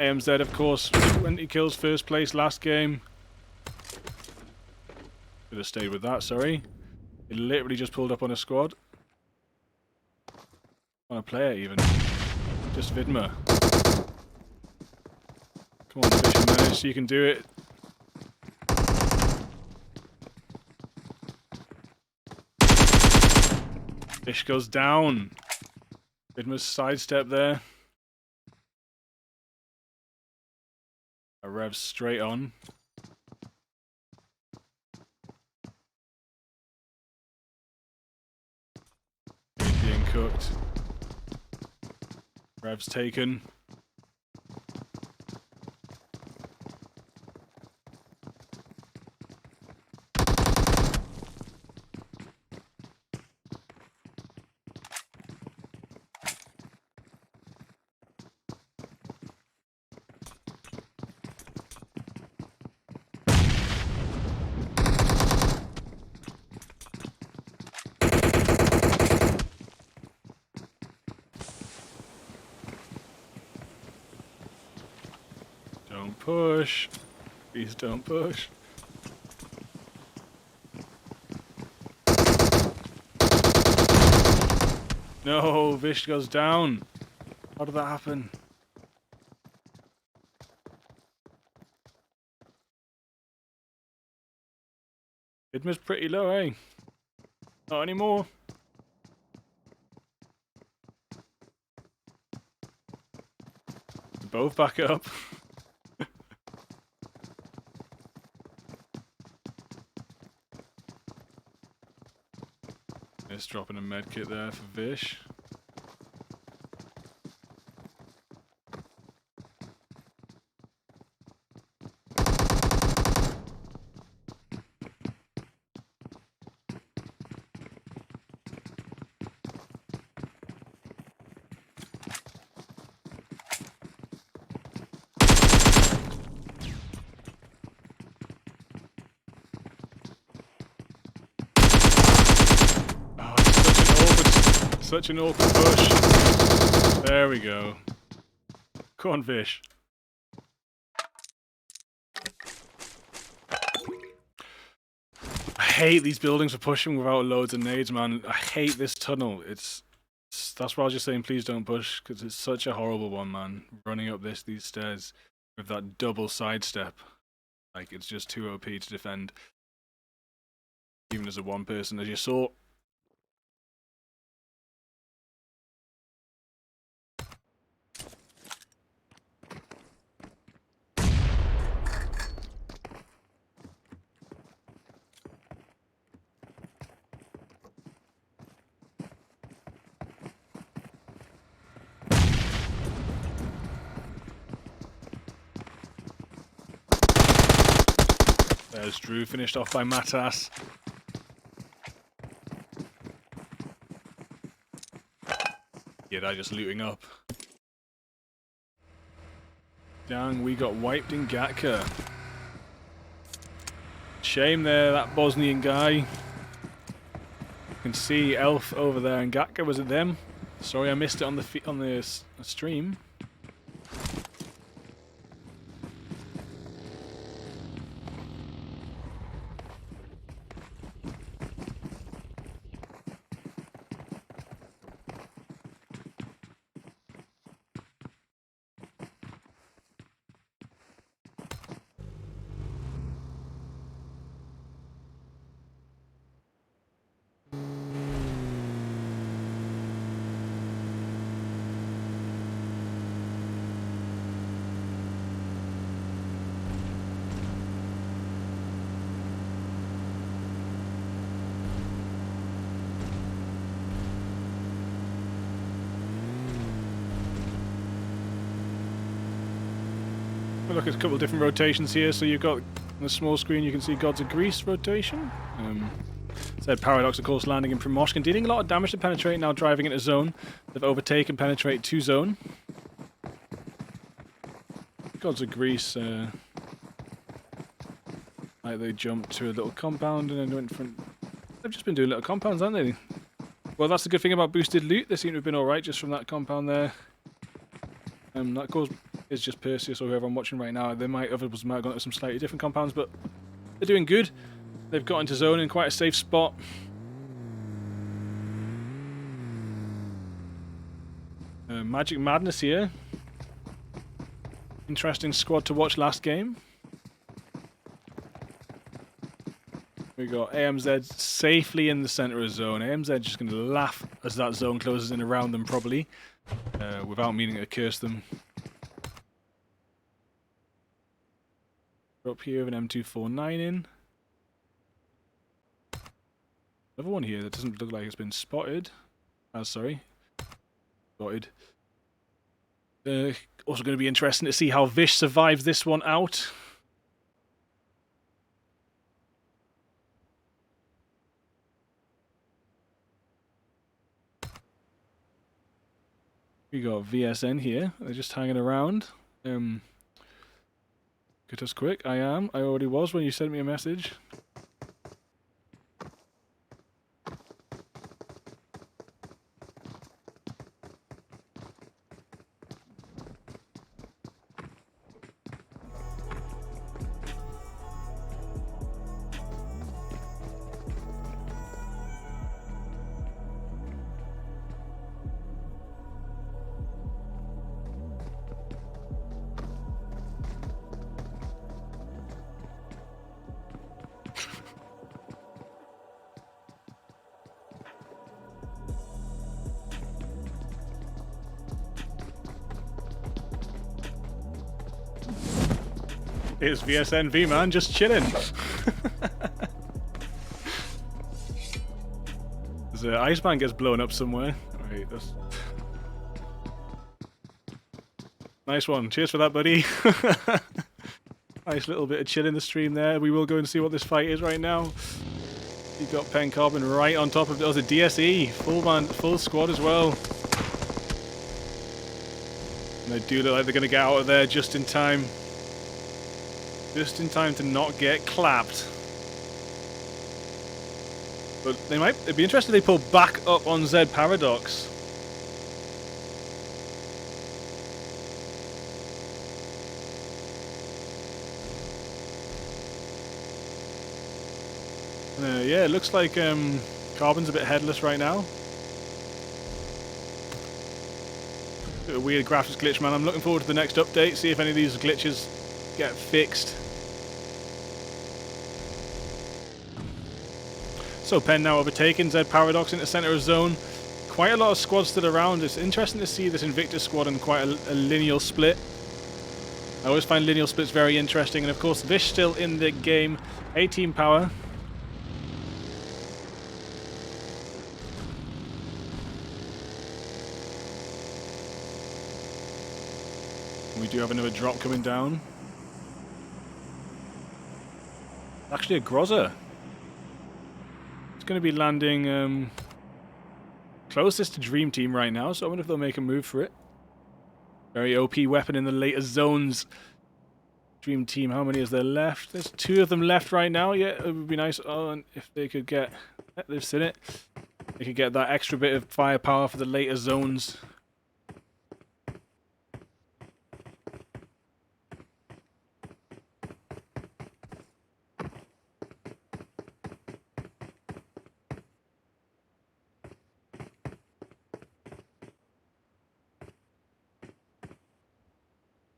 AMZ, of course, 20 kills, first place last game. Could have stayed with that, sorry. He literally just pulled up on a squad. On a player, even. Just Vidma. Come on, Fish and Menace, you can do it. Fish goes down. Vidma's sidestep there. A rev straight on. Being cooked. Rev's taken. Don't push. Please don't push. No, Vish goes down. How did that happen? Vidma's pretty low, eh? Not anymore. Both back up. Just dropping a medkit there for Vish. Such an awkward push. There we go. Come on, Vish. I hate these buildings for pushing without loads of nades, man. I hate this tunnel. That's why I was just saying please don't push, because it's such a horrible one, man. Running up these stairs with that double sidestep. Like, it's just too OP to defend. Even as a one person, as you saw. There's Drew, finished off by Matas. Yeah, they're just looting up. Dang, we got wiped in Gatka. Shame there, that Bosnian guy. You can see Elf over there in Gatka. Was it them? Sorry, I missed it on the stream. Look at a couple of different rotations here. So you've got on the small screen, you can see Gods of Greece rotation. Said Paradox, of course, landing in Primoshkin, dealing a lot of damage to Penetrate, now driving into zone. They've overtaken Penetrate to zone. Gods of Greece, like they jumped to a little compound and then went from. They've just been doing little compounds, haven't they? Well, that's the good thing about boosted loot. They seem to have been alright just from that compound there. That, of course, is just Perseus or whoever I'm watching right now. Others might have gone to some slightly different compounds, but they're doing good. They've got into zone in quite a safe spot. Magic Madness here. Interesting squad to watch last game. We got AMZ safely in the center of zone. AMZ just going to laugh as that zone closes in around them, probably, without meaning to curse them. Up here with an M249 in. Another one here that doesn't look like it's been spotted. Sorry. Spotted. Also going to be interesting to see how Vish survives this one out. We got VSN here. They're just hanging around. Get us quick. I already was when you sent me a message. It's VSNV, man, just chilling. There's an ice bank gets blown up somewhere. Right, that's nice one. Cheers for that, buddy. Nice little bit of chill in the stream there. We will go and see what this fight is right now. You got Pen Carbon right on top of it. Oh, the DSE, full squad as well. And they do look like they're going to get out of there just in time. Just in time to not get clapped. But it'd be interesting if they pull back up on Z Paradox. Yeah, it looks like Carbon's a bit headless right now. Bit of weird graphics glitch, man. I'm looking forward to the next update, see if any of these glitches get fixed. So Pen now overtaken, Z Paradox into center of zone. Quite a lot of squads still around. It's interesting to see this Invictus squad in quite a lineal split. I always find lineal splits very interesting. And of course, Vish still in the game. 18 power. We do have another drop coming down. Actually, a Groza. It's going to be landing closest to Dream Team right now, so I wonder if they'll make a move for it. Very OP weapon in the later zones. Dream Team, how many is there left? There's 2 of them left right now. Yeah, it would be nice. Oh, and if they could get... They've seen it. They could get that extra bit of firepower for the later zones.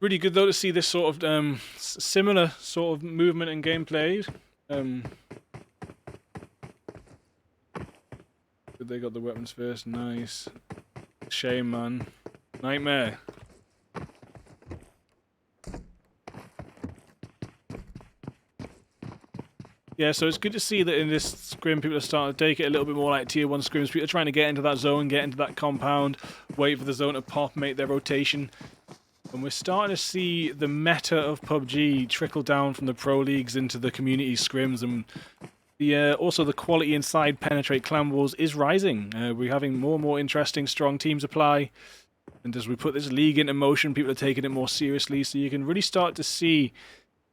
Really good though to see this sort of similar sort of movement and gameplay. They got the weapons first. Nice. Shame, man. Nightmare. Yeah, so it's good to see that in this scrim people are starting to take it a little bit more like tier 1 scrims. People are trying to get into that zone, get into that compound, wait for the zone to pop, make their rotation. And we're starting to see the meta of PUBG trickle down from the pro leagues into the community scrims, and also the quality inside Penetrate Clan Wars is rising. We're having more and more interesting, strong teams apply. And as we put this league into motion, people are taking it more seriously. So you can really start to see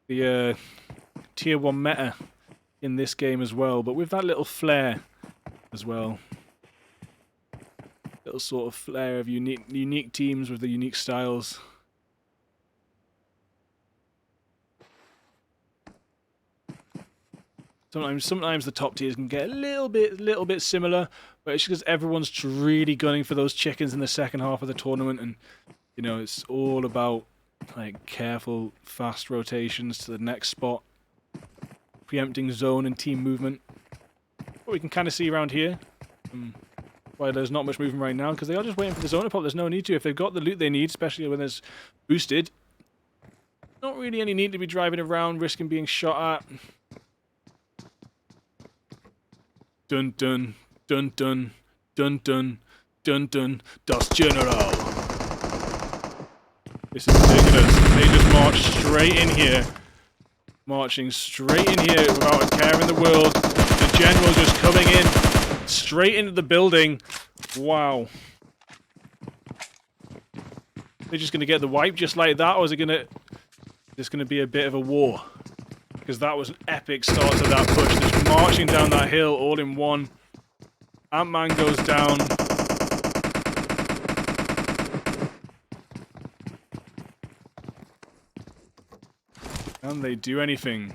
the tier 1 meta in this game as well. But with that little flair as well. Little sort of flair of unique teams with the unique styles. Sometimes the top tiers can get a little bit similar, but it's because everyone's really gunning for those chickens in the second half of the tournament, and you know it's all about like careful, fast rotations to the next spot, preempting zone and team movement. What we can kind of see around here, why there's not much movement right now, because they are just waiting for the zone to pop. There's no need to if they've got the loot they need, especially when it's boosted. Not really any need to be driving around, risking being shot at. Dun dun dun dun dun dun dun dun Das General. This is ridiculous. They just march straight in here. Marching straight in here without a care in the world. The general just coming in straight into the building. Wow. They're just gonna get the wipe just like that, or is it gonna be a bit of a war? Because that was an epic start to that push. Just marching down that hill all in one. Ant-Man goes down. Can they do anything?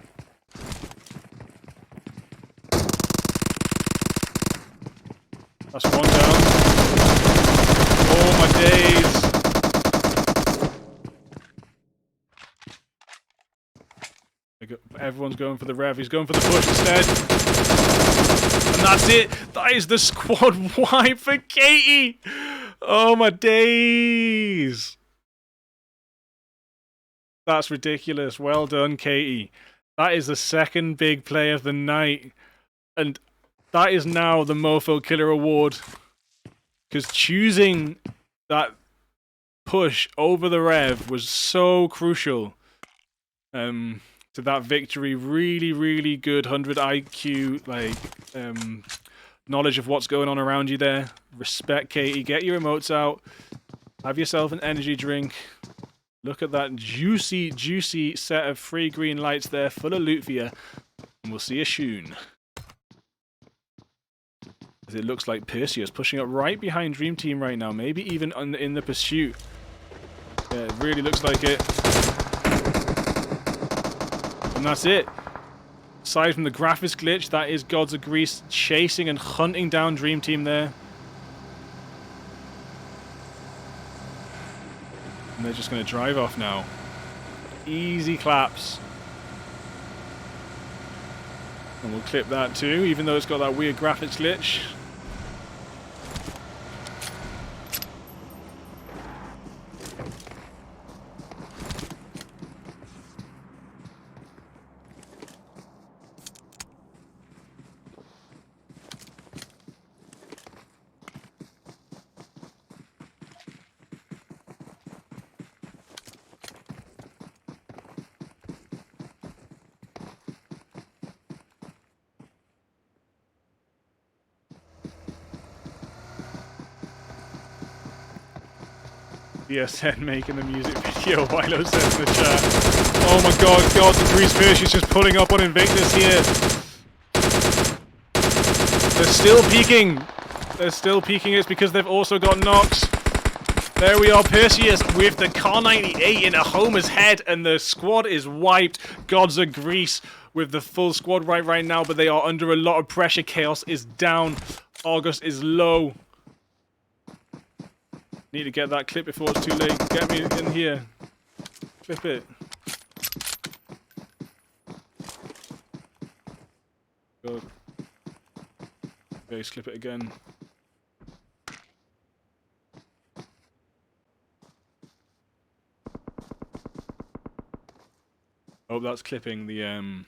That's one down. Oh my days. Everyone's going for the rev. He's going for the push instead. And that's it. That is the squad wipe for Katie. Oh my days. That's ridiculous. Well done, Katie. That is the second big play of the night. And that is now the Mofo Killer Award. Because choosing that push over the rev was so crucial. To that victory. Really, really good 100 IQ, like, knowledge of what's going on around you there. Respect, Katie. Get your emotes out. Have yourself an energy drink. Look at that juicy, juicy set of free green lights there, full of loot for you. And we'll see you soon. As it looks like Perseus pushing up right behind Dream Team right now. Maybe even in the pursuit. Yeah, it really looks like it. And that's it. Aside from the graphics glitch, that is Gods of Greece chasing and hunting down Dream Team there. And they're just going to drive off now. Easy claps. And we'll clip that too, even though it's got that weird graphics glitch. BSN making the music video. Wilo says in the chat. Oh my god, Gods of Grease Fish is just pulling up on Invictus here. They're still peeking. They're still peeking. It's because they've also got Nox. There we are, Perseus with the Car 98 in a Homer's head, and the squad is wiped. Gods of Grease with the full squad right now, but they are under a lot of pressure. Chaos is down. August is low. Need to get that clip before it's too late. Get me in here. Clip it. Good. Okay, clip it again. Oh, that's clipping the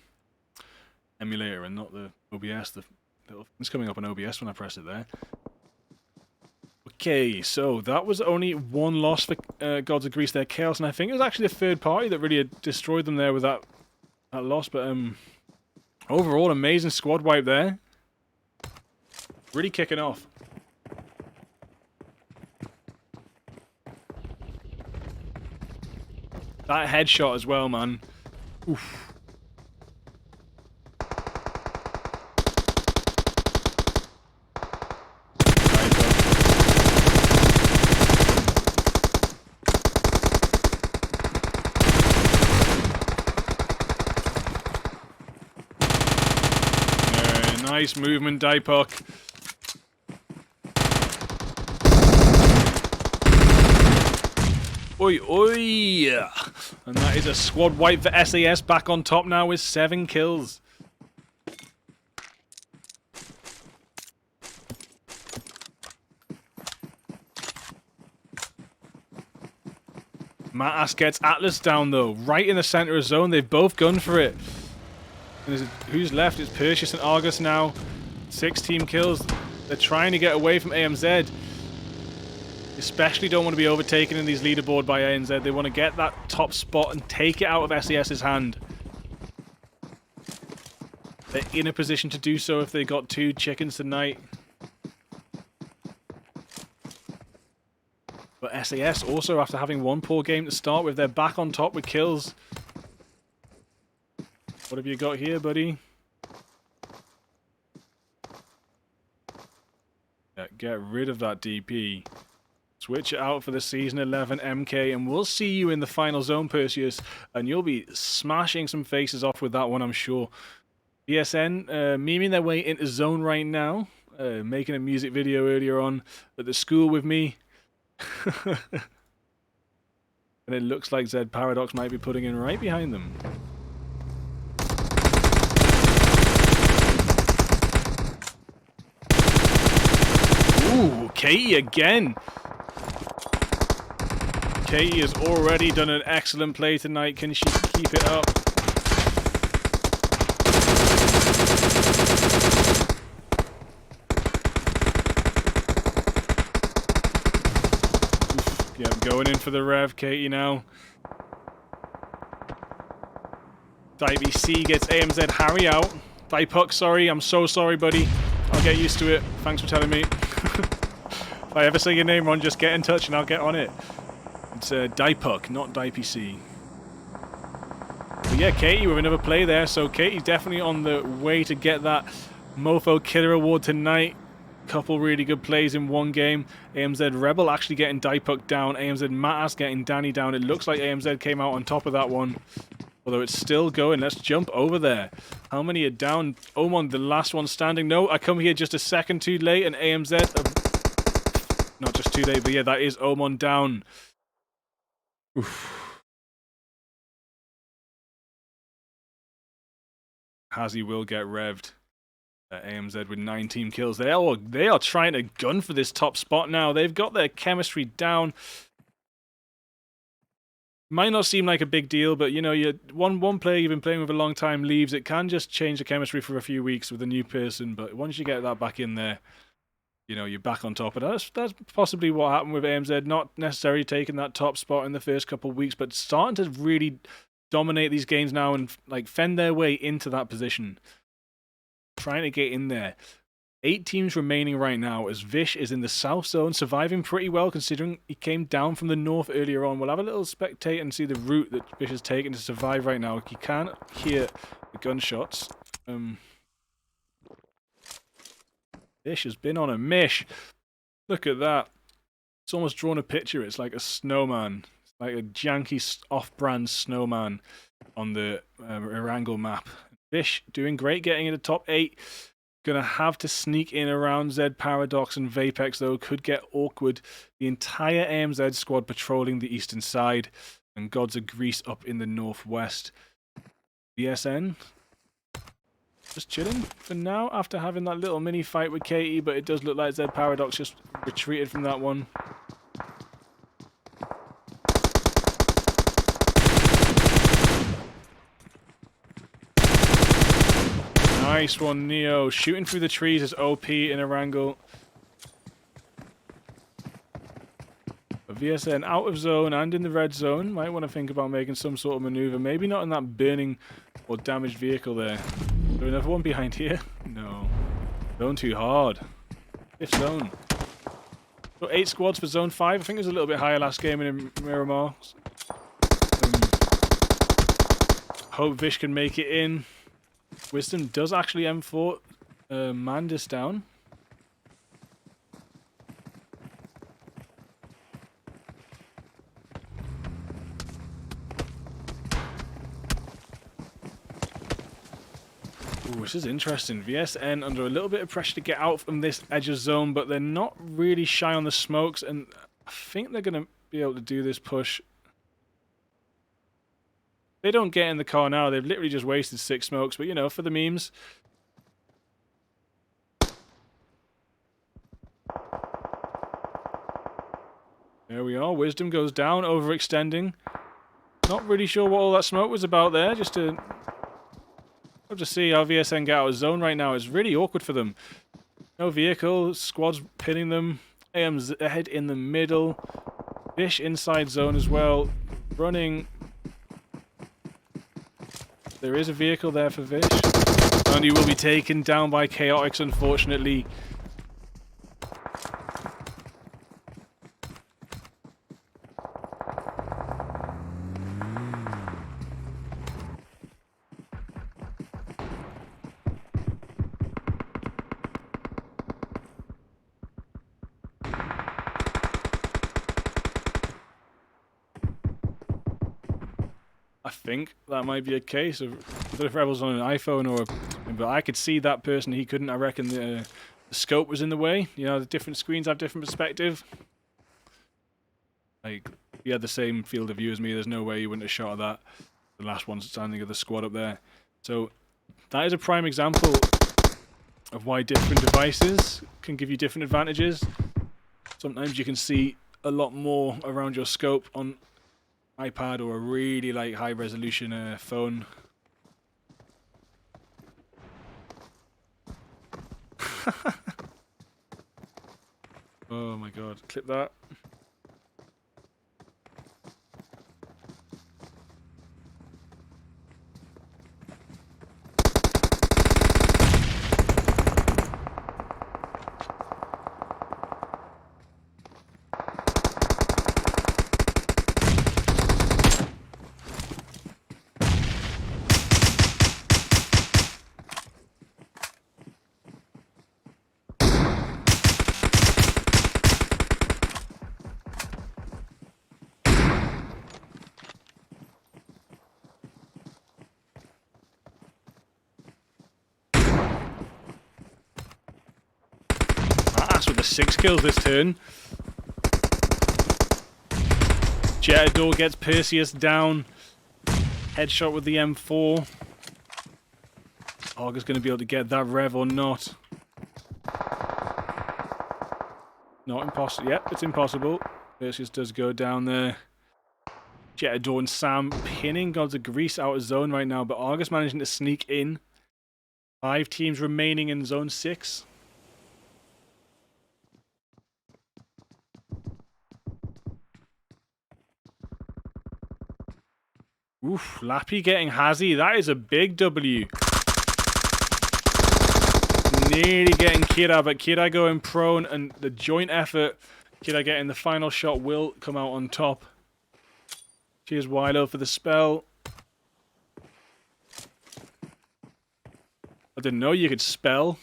emulator and not the OBS. The little thing's coming up on OBS when I press it there. Okay, so that was only one loss for Gods of Grease there, Chaos, and I think it was actually a third party that really destroyed them there with that loss. But overall, amazing squad wipe there. Really kicking off. That headshot as well, man. Oof. Nice movement, Dipok. Oi, oi! And that is a squad wipe for SAS, back on top now with 7 kills. Matas gets Atlas down though, right in the center of zone. They've both gone for it. And who's left? It's Perseus and Argus now. 6 team kills. They're trying to get away from AMZ. Especially don't want to be overtaken in these leaderboard by ANZ. They want to get that top spot and take it out of SES's hand. They're in a position to do so if they got 2 chickens tonight. But SAS also, after having 1 poor game to start with, they're back on top with kills. What have you got here, buddy? Yeah, get rid of that DP. Switch it out for the Season 11 MK, and we'll see you in the final zone, Perseus. And you'll be smashing some faces off with that one, I'm sure. BSN memeing their way into zone right now. Making a music video earlier on at the school with me. And it looks like Zed Paradox might be putting in right behind them. Ooh, Katie again. Katie has already done an excellent play tonight. Can she keep it up? Yep, going in for the rev, Katie now. DiPC gets AMZ Harry out. Dipok, sorry, I'm so sorry, buddy. I'll get used to it. Thanks for telling me. If I ever say your name wrong, just get in touch and I'll get on it. It's Dipok, not DiPC. But yeah, Katie with another play there. So Katie's definitely on the way to get that Mofo Killer Award tonight. Couple really good plays in one game. AMZ Rebel actually getting Dipok down. AMZ Matas getting Danny down. It looks like AMZ came out on top of that one. Although it's still going. Let's jump over there. How many are down? Omon, the last one standing. No, I come here just a second too late, and AMZ... not just too late, but yeah, that is Omon down. Oof. Hazy will get revved. AMZ with 19 kills. They are trying to gun for this top spot now. They've got their chemistry down. Might not seem like a big deal, but you know, one player you've been playing with a long time leaves. It can just change the chemistry for a few weeks with a new person, but once you get that back in there, you know, you're back on top. And that's possibly what happened with AMZ. Not necessarily taking that top spot in the first couple of weeks, but starting to really dominate these games now and like fend their way into that position. Trying to get in there. 8 teams remaining right now as Vish is in the south zone, surviving pretty well considering he came down from the north earlier on. We'll have a little spectate and see the route that Vish has taken to survive right now. He can hear the gunshots. Vish has been on a mish. Look at that. It's almost drawn a picture. It's like a snowman. It's like a janky off-brand snowman on the Erangel map. Vish doing great, getting in the top 8. Gonna have to sneak in around Z Paradox and Vapex though. Could get awkward. The entire AMZ squad patrolling the eastern side. And Gods of Greece up in the northwest. VSN just chilling for now after having that little mini fight with Katie, but it does look like Z Paradox just retreated from that one. Nice one, Neo. Shooting through the trees is OP in Erangel. But VSN out of zone and in the red zone. Might want to think about making some sort of maneuver. Maybe not in that burning or damaged vehicle there. Is there another one behind here? No. Zone too hard. 5th zone. So 8 squads for zone 5. I think it was a little bit higher last game in Miramar. Hope Vish can make it in. Wisdom does actually M4 Mandus down. Ooh, this is interesting. VSN under a little bit of pressure to get out from this edge of zone, but they're not really shy on the smokes, and I think they're going to be able to do this push. They don't get in the car now. They've literally just wasted 6 smokes, but you know, for the memes. There we are. Wisdom goes down, overextending. Not really sure what all that smoke was about there. Just to see how VSN get out of zone right now. It's really awkward for them. No vehicle. Squad's pinning them. AM's ahead in the middle. Vish inside zone as well. Running. There is a vehicle there for Vish. And he will be taken down by Chaotix, unfortunately. I think that might be a case of, I don't know if Rebel's on an iPhone or, but I could see that person. He couldn't. I reckon the scope was in the way. You know, the different screens have different perspective. Like, he had the same field of view as me. There's no way he wouldn't have shot at that. The last one standing of the squad up there. So that is a prime example of why different devices can give you different advantages. Sometimes you can see a lot more around your scope on iPad or a really like high resolution phone. Oh my god, clip that. With the 6 kills this turn. Jetador gets Perseus down. Headshot with the M4. Arga's going to be able to get that rev or not. Not impossible. Yep, it's impossible. Perseus does go down there. Jetador and Sam pinning Gods of Greece out of zone right now, but Argus managing to sneak in. 5 teams remaining in zone 6. Oof, Lappy getting Hazzy. That is a big W. nearly getting Kira, but Kira going prone, and the joint effort, Kira getting the final shot will come out on top. Cheers, Wilo, for the spell. I didn't know you could spell.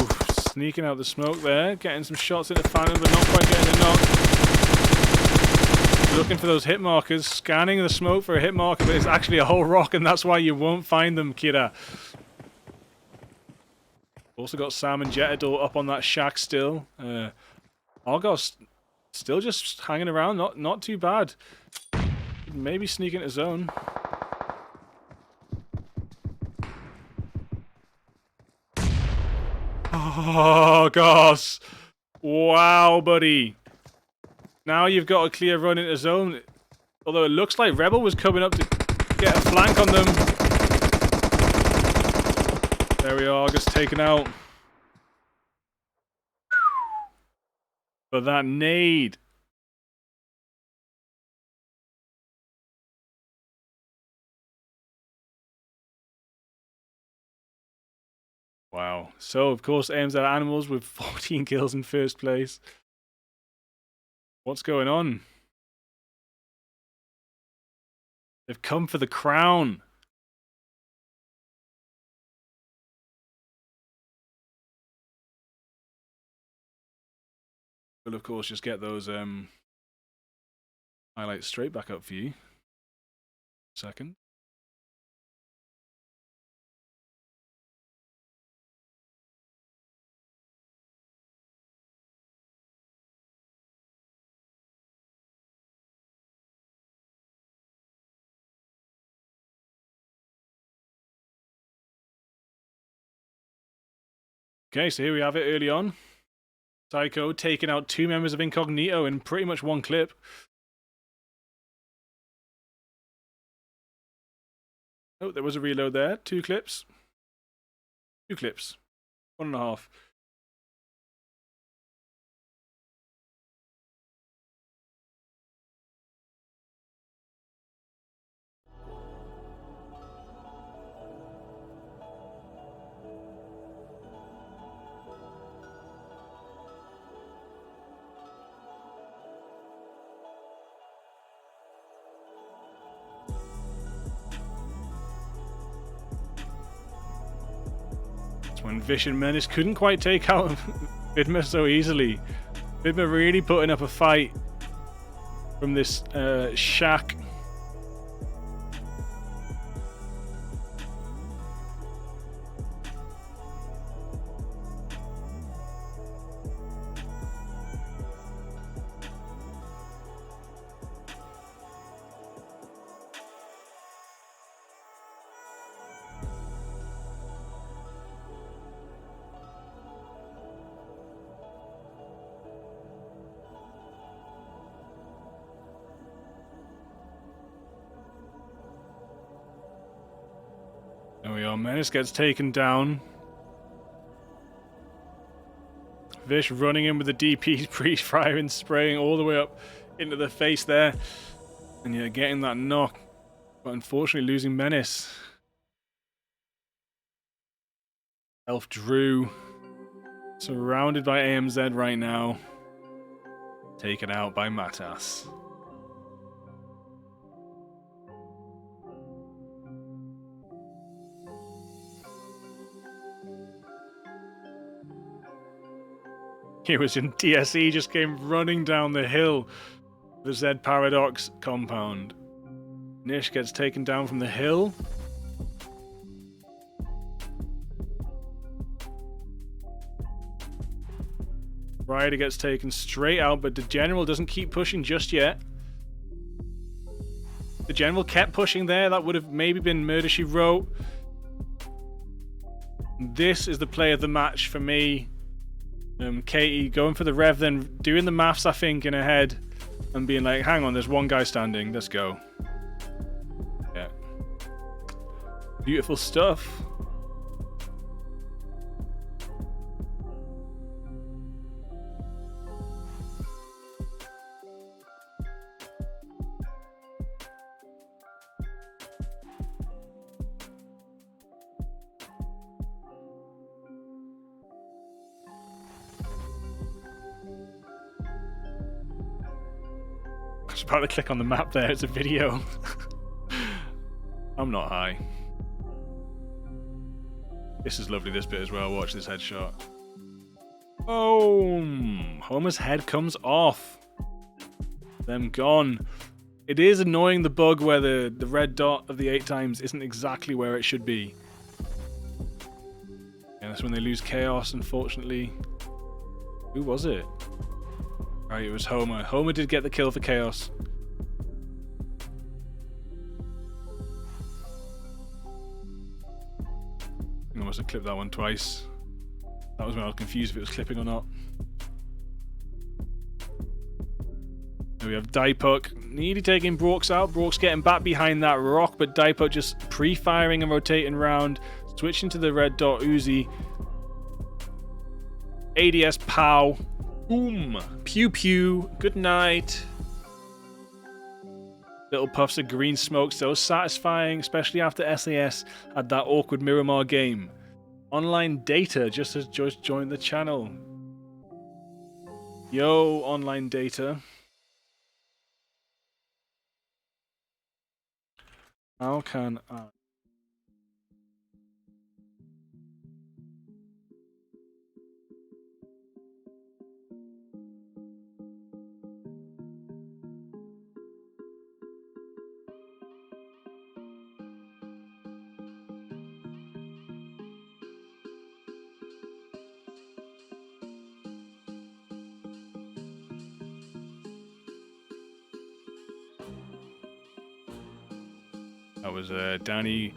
Oof, sneaking out the smoke there, getting some shots into Phantom, but not quite getting the knock. Looking for those hit markers, scanning the smoke for a hit marker, but it's actually a whole rock, and that's why you won't find them, Kira. Also got Sam and Jetador up on that shack still. Argos still just hanging around, not too bad. Maybe sneak into zone. Oh, gosh. Wow, buddy. Now you've got a clear run into zone. Although it looks like Rebel was coming up to get a flank on them. There we are, just taken out. But that nade. Wow. So, of course, aims at Animals with 14 kills in first place. What's going on? They've come for the crown. We'll, of course, just get those highlights straight back up for you. Second. Okay, so here we have it early on. Psycho taking out 2 members of Incognito in pretty much one clip. Oh, there was a reload there. 2 clips. 2 clips. 1.5. When Vish and Menace couldn't quite take out Vidma so easily. Vidma really putting up a fight from this shack. There we are, Menace gets taken down. Vish running in with the DP, pre-firing, spraying all the way up into the face there. And yeah, getting that knock. But unfortunately losing Menace. Elf Drew. Surrounded by AMZ right now. Taken out by Matas. He was in DSE, just came running down the hill. The Z Paradox compound. Nish gets taken down from the hill. Ryder gets taken straight out, but the General doesn't keep pushing just yet. The General kept pushing there. That would have maybe been Murder She Wrote. This is the play of the match for me. Katie going for the rev, then doing the maths, I think, in her head, and being like, hang on, there's one guy standing, let's go. Yeah. Beautiful stuff. I was about to click on the map there, it's a video. I'm not high. This is lovely, this bit as well. Watch this headshot. Oh, Homer's head comes off. Them gone. It is annoying, the bug where the red dot of the 8 times isn't exactly where it should be. And that's when they lose chaos, unfortunately. Who was it? Right, it was Homer. Homer did get the kill for chaos. I must have clipped that one twice. That was when I was confused if it was clipping or not. Then we have Dipuk nearly taking Brooks out. Brooks getting back behind that rock, but Dipuk just pre-firing and rotating round, switching to the red dot Uzi. ADS pow. Boom. Pew pew. Good night. Little puffs of green smoke, so satisfying, especially after SAS had that awkward Miramar game. Online Data just has just joined the channel. Yo, Online Data. How can I... That was Danny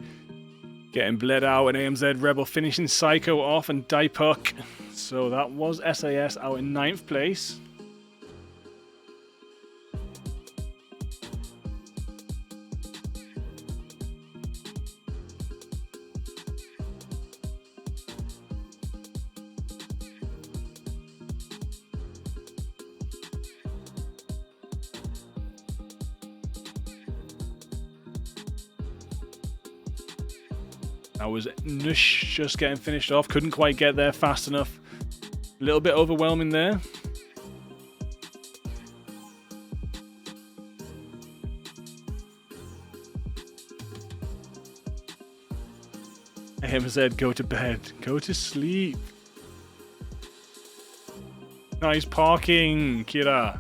getting bled out and AMZ Rebel finishing Psycho off and Dipuk. So that was SAS out in 9th place. That was Nush just getting finished off. Couldn't quite get there fast enough. A little bit overwhelming there. AMZ, go to bed. Go to sleep. Nice parking, Kira.